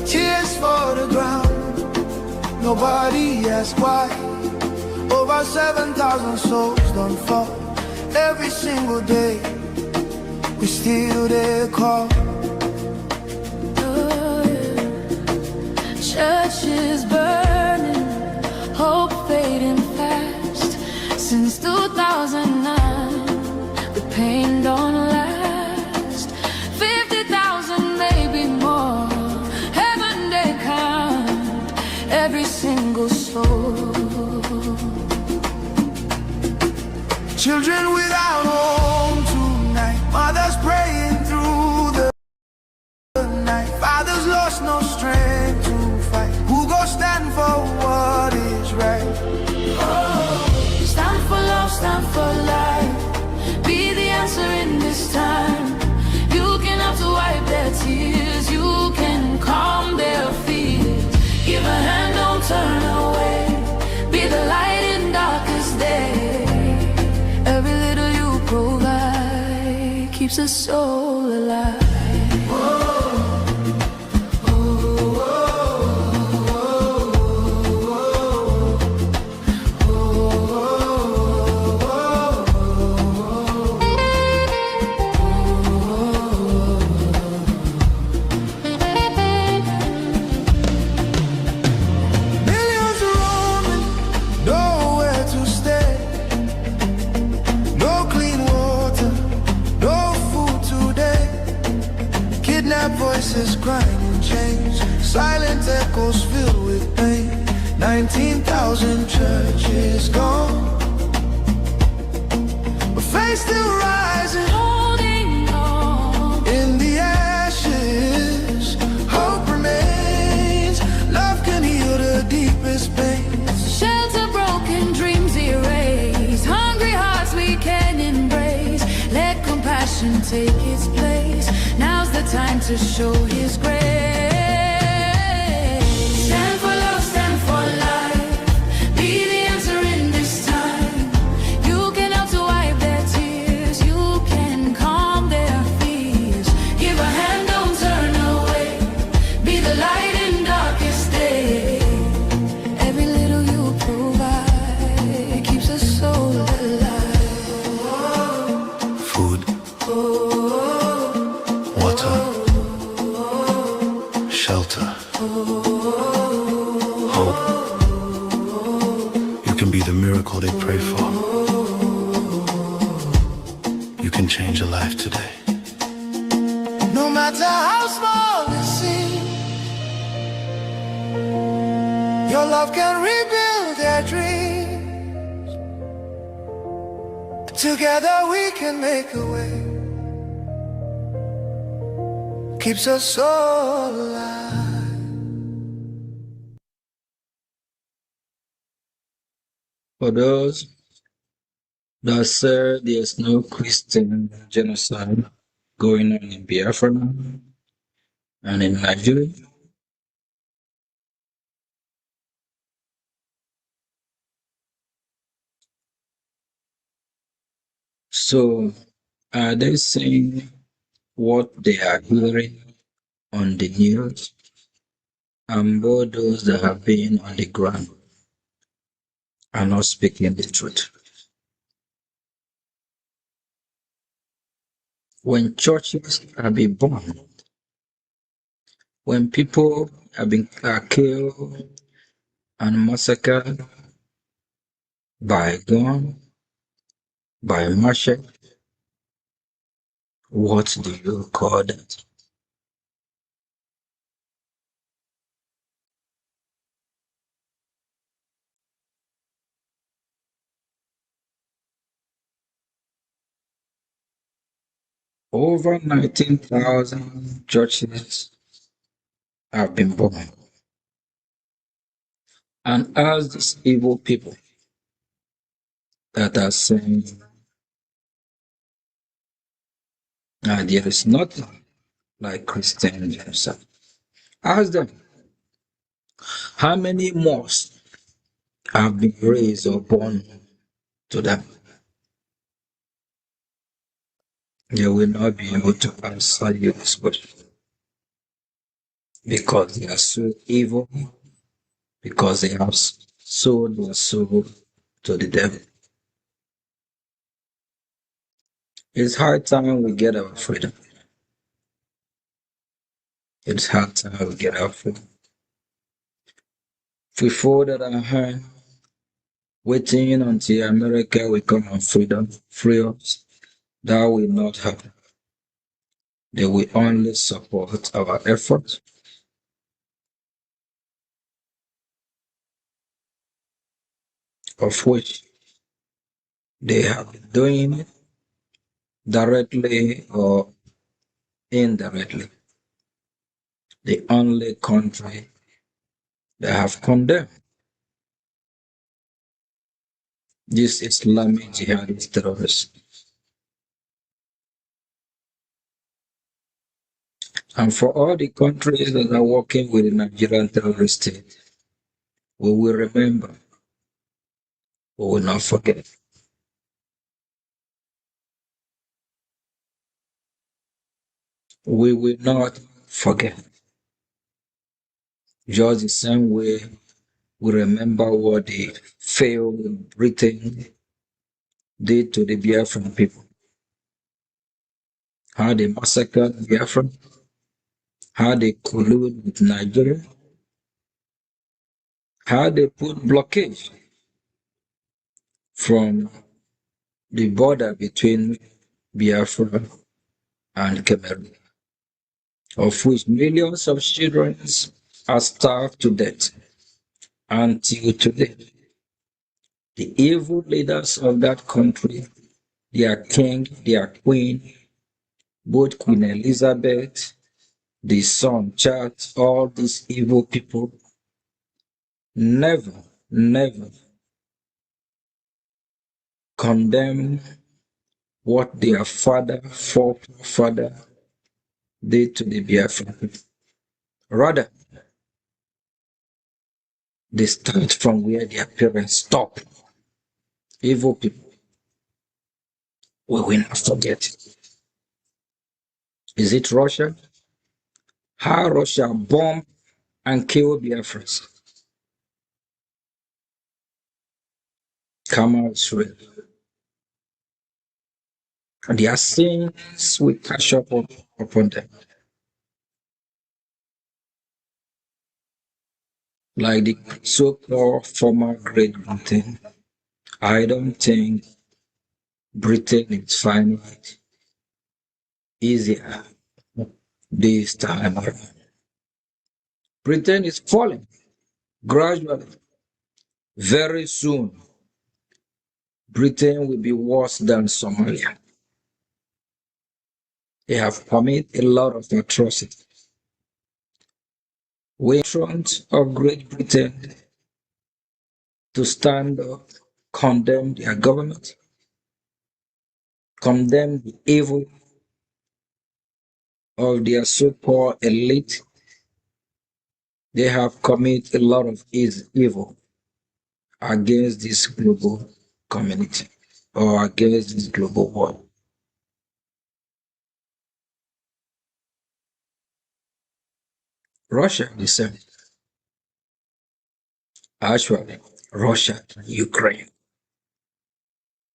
S1: tears for the ground. Nobody asks why. Over 7,000 souls don't fall every single day. We still there call.
S6: Churches burning, hope fading fast. Since 2009, the pain don't last. 50,000, maybe more. Heaven they count every single soul.
S1: Children without home tonight, mothers praying through the night, fathers lost no strength to fight. Who go stand for what is right?
S6: Oh, stand for love, stand for life. Be the answer in this time. You can have to wipe their tears, you can calm their fears. Give a hand, don't turn away. Be the light in darkest day. Every little you provide keeps a soul alive.
S1: Millions roaming, nowhere to stay. No clean water, no food today. Kidnapped voices crying in chains, silent echoes filled with pain. 19,000 churches gone, but faith still rising,
S6: Holding on,
S1: in the ashes. Hope remains, love can heal the deepest pains.
S6: shelter broken, dreams erased. Hungry hearts we can embrace. Let compassion take its place. Now's the time to show His grace. Stand for love, stand for life. Be the answer in this time. You can help to wipe their tears. You can calm their fears. Give a hand, don't turn away. Be the light in darkest day. Every little you provide keeps a soul alive.
S1: Food, water, shelter, hope. You can be the miracle they pray for. You can change a life today. No matter how small it seems, your love can rebuild their dreams. Together we can make a way. Keeps us all alive.
S14: For those that say there's no Christian genocide going on in Biafra and in Nigeria, So are they saying what they are hearing on the news and both those that have been on the ground are not speaking the truth? When churches have been bombed, when people are killed and massacred by gun, by machete, what do you call that? Over 19,000 churches have been bombed. And as these evil people that are saying there is nothing like Christianity themselves, ask them how many mosques have been raised or born to them. They will not be able to answer you this question because they are so evil, because they have sold their soul to the devil. It's high time we get our freedom. It's high time we get our freedom. If we folded our hand, waiting until America will come and free us, that will not happen. They will only support our efforts, of which they have been doing it directly or indirectly. The only country that have condemned this Islamic jihadist terrorists. And for all the countries that are working with the Nigerian terrorist state, we will remember, we will not forget. We will not forget. Just the same way we remember what the failed Britain did to the Biafran people. How they massacred Biafra, how they collude with Nigeria, how they put blockage from the border between Biafra and Cameroon, of which millions of children are starved to death until today. The evil leaders of that country, their king, their queen, both Queen Elizabeth, the son Charles, all these evil people never condemn what their forefather did to the Biafran people. Rather, they start from where their parents stopped. Evil people. We will not forget it. Is it Russia? How Russia bombed and killed Biafrans. Come out Israel. And their sins will catch up upon them. Like the so-called former Great Britain, I don't think Britain is finding it easier this time around. Britain is falling gradually. Very soon, Britain will be worse than Somalia. They have committed a lot of atrocities. We in front of Great Britain to stand up, condemn their government, condemn the evil of their so-called elite. They have committed a lot of evil against this global community. or against this global war. Russia is actually Russia and Ukraine.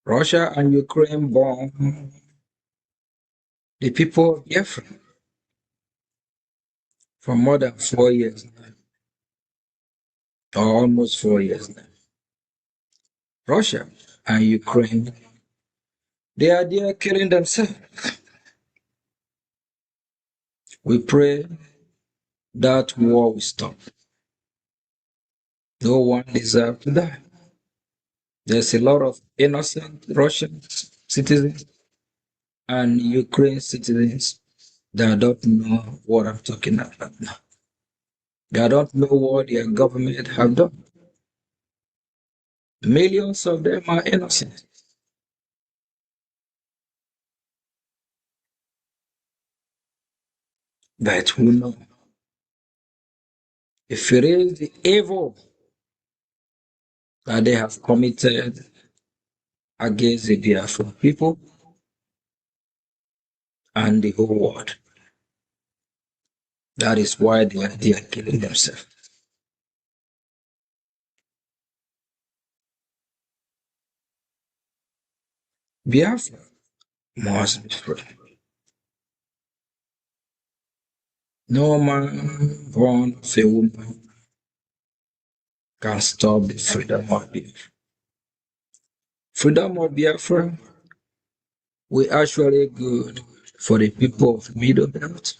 S14: Russia and Ukraine bomb the people of Biafra for more than 4 years now, or almost 4 years now. Russia and Ukraine, they are there killing themselves. We pray that war will stop. No one deserves to die. There's a lot of innocent Russian citizens and Ukraine citizens that don't know what I'm talking about now. They don't know what their government have done. Millions of them are innocent. But who knows? If it is the evil that they have committed against the Biafran people and the whole world, that is why they are killing themselves. Biafra must be free. No man born of a woman can stop the freedom of Biafra. Freedom of Biafra will actually good for the people of Middle Belt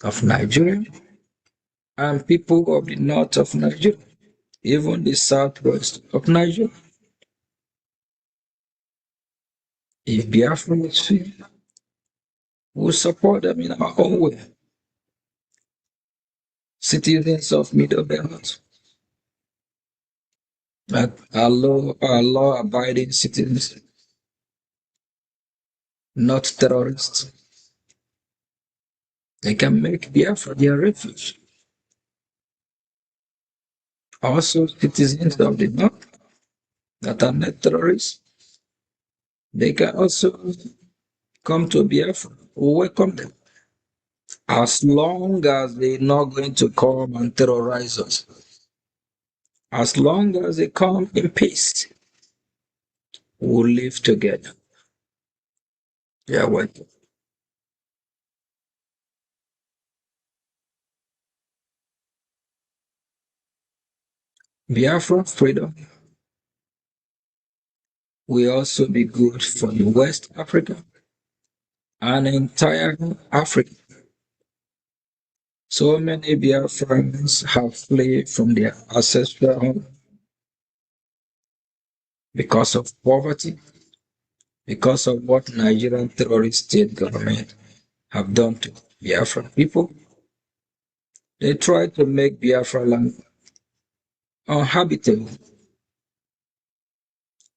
S14: of Nigeria and people of the north of Nigeria, even the southwest of Nigeria. If Biafra is free, we'll support them in our own way. Citizens of Middle Belt, but our law-abiding citizens, not terrorists. They can make Biafra their refuge. Also, citizens of the north that are not terrorists, they can also come to Biafra. We welcome them. As long as they're not going to come and terrorize us. As long as they come in peace, we'll live together. Yeah, welcome. Biafra freedom will also be good for the West Africa and entire Africa. So many Biafrans have fled from their ancestral home because of poverty, because of what Nigerian terrorist state government have done to Biafran people. They try to make Biafra land uninhabitable,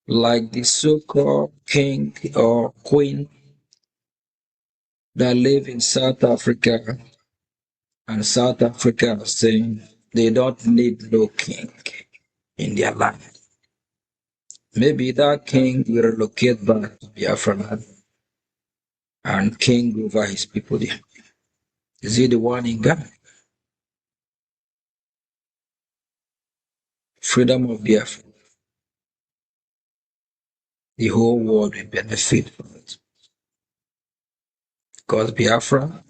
S14: like the so-called king or queen that live in South Africa, and South Africa are saying they don't need no king in their land. Maybe that king will relocate back to Biafra land and king over his people there. Is he the one in Ghana? Freedom of Biafra. The whole world will benefit from it. Because Biafra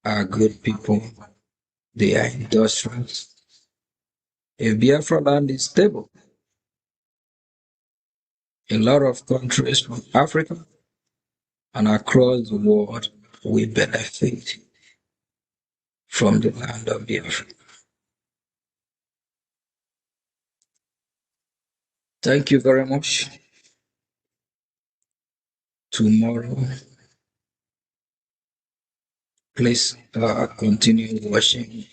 S14: are good people. They are industrious. If Biafra land is stable, a lot of countries from Africa and across the world will benefit from the land of Biafra. Thank you very much. Tomorrow, please continue watching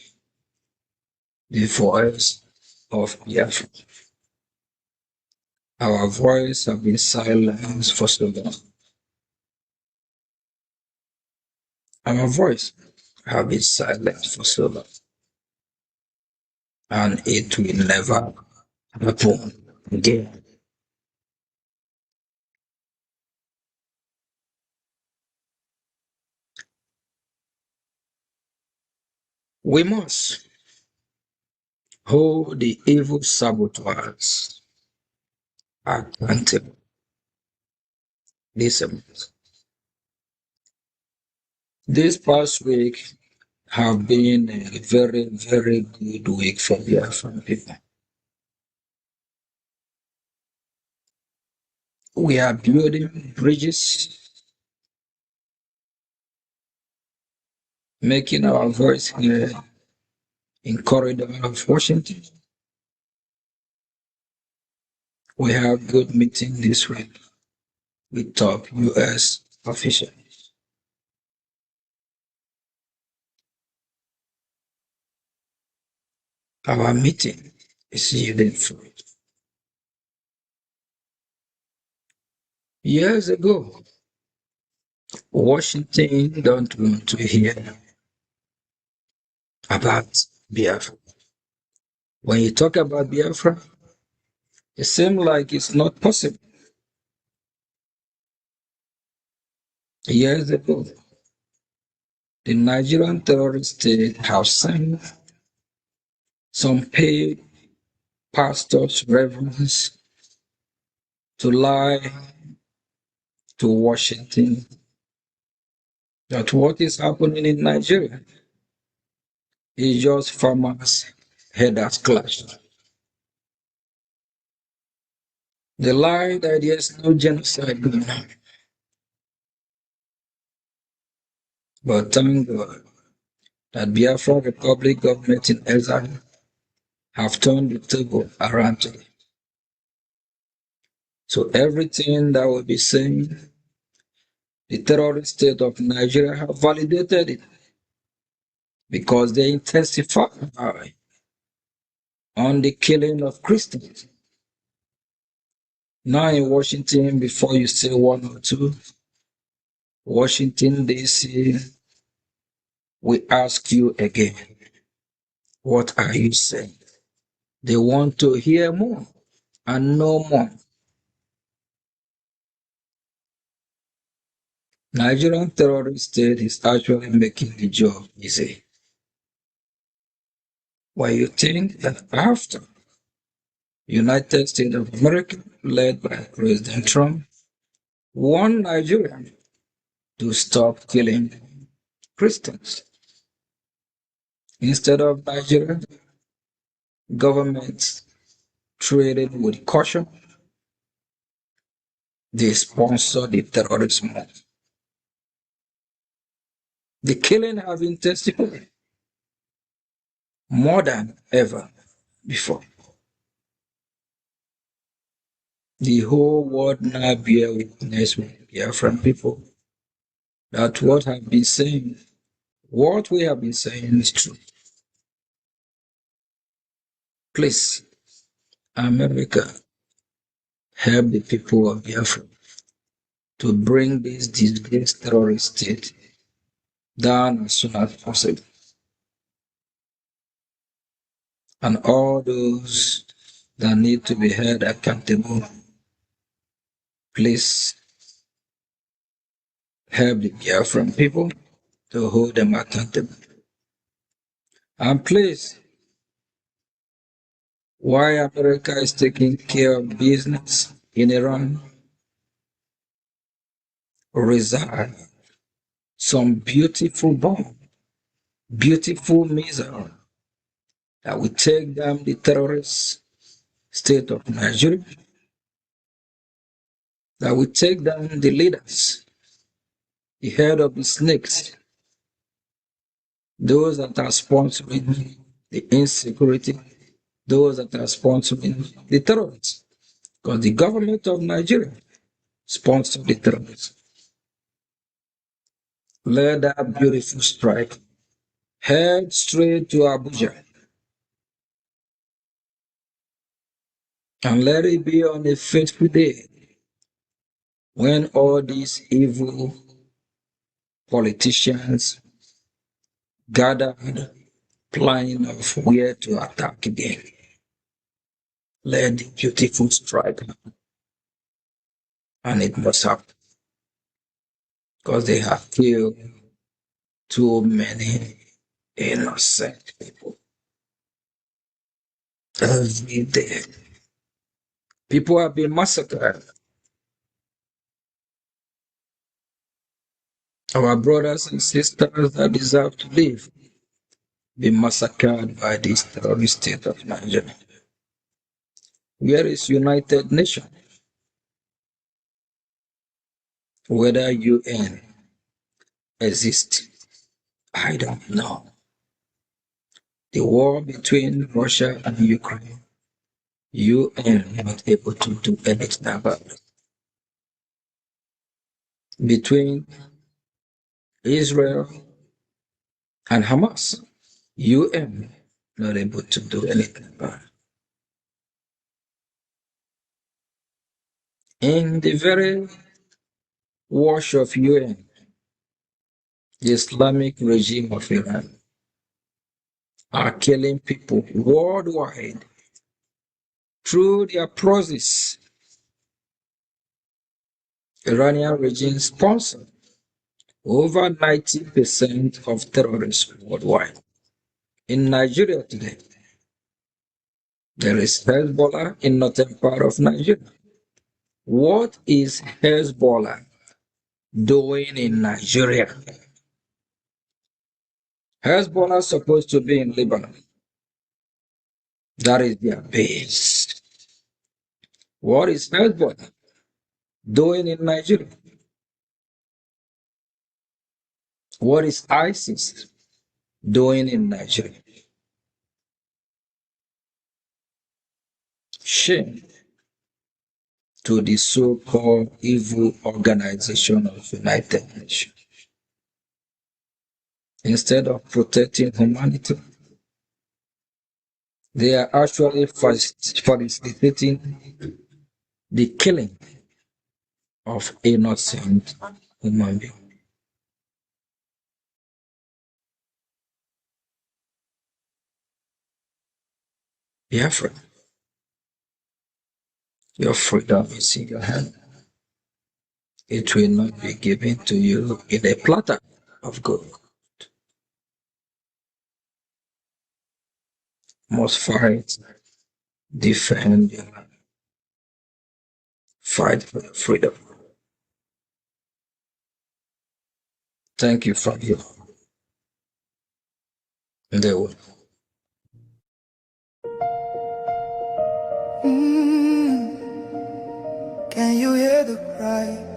S14: the voice of Biafra. Our voice have been silenced for so long. Our voice have been silenced for so long. And it will never happen again. We must hold the evil saboteurs accountable. This past week have been a very, very good week for Biafran people. We are building bridges, making our voice heard in corridor of Washington. We have good meeting this week with top U.S. officials. Our meeting is yielding fruit. Years ago, Washington don't want to hear about Biafra. When you talk about Biafra, it seems like it's not possible. Years ago, the Nigerian terrorist state have sent some paid pastors, reverends, to lie to Washington that what is happening in Nigeria is just farmers' headers clashed. They lie that there's no genocide going on. But thank God that Biafra Republic government in exile have turned the table around today. So everything that will be saying, the terrorist state of Nigeria have validated it because they intensify on the killing of Christians. Now in Washington, before you say one or two, Washington, D.C., we ask you again, what are you saying? They want to hear more and know more. Nigerian terrorist state is actually making the job easy. Why you think that after United States of America, led by President Trump, warned Nigeria to stop killing Christians. Instead of Nigeria, governments treated with caution, they sponsor the terrorism. The killing have intensified more than ever before. The whole world now bear witness with Biafran people that what we have been saying is true. Please, America, help the people of Biafra to bring this disgraced terrorist state down as soon as possible. And all those that need to be held accountable, please help the Biafran people to hold them accountable. And please, why America is taking care of business in Iran, reserve some beautiful bomb, beautiful missile that will take down the terrorist state of Nigeria, that will take down the leaders, the head of the snakes, those that are sponsoring the insecurity, those that are sponsoring the terrorists. Because the government of Nigeria sponsors the terrorists. Let that beautiful strike head straight to Abuja. And let it be on a fateful day when all these evil politicians gathered, planning of where to attack again. Let the beautiful strike happen. And it must happen. Because they have killed too many innocent people. Every day, people have been massacred. Our brothers and sisters that deserve to live be massacred by this terrorist state of Nigeria. Where is United Nations? Whether UN exists, I don't know. The war between Russia and Ukraine, UN not able to do anything about it. Between Israel and Hamas, UN not able to do anything about it. In the very wash of UN, the Islamic regime of Iran are killing people worldwide through their process. Iranian regime sponsored over 90% of terrorists worldwide. In Nigeria today, there is Hezbollah in northern part of Nigeria. What is Hezbollah doing in Nigeria? Hezbollah is supposed to be in Lebanon. That is their base. What is Hezbollah doing in Nigeria? What is ISIS doing in Nigeria? Shame to the so-called evil organization of United Nations. Instead of protecting humanity, they are actually facilitating the killing of innocent human beings. Biafra, your freedom is in your hand. It will not be given to you in a platter of gold. Must fight, defend your land. Fight for your freedom. Thank you from you. They will.
S1: Can you hear the cry?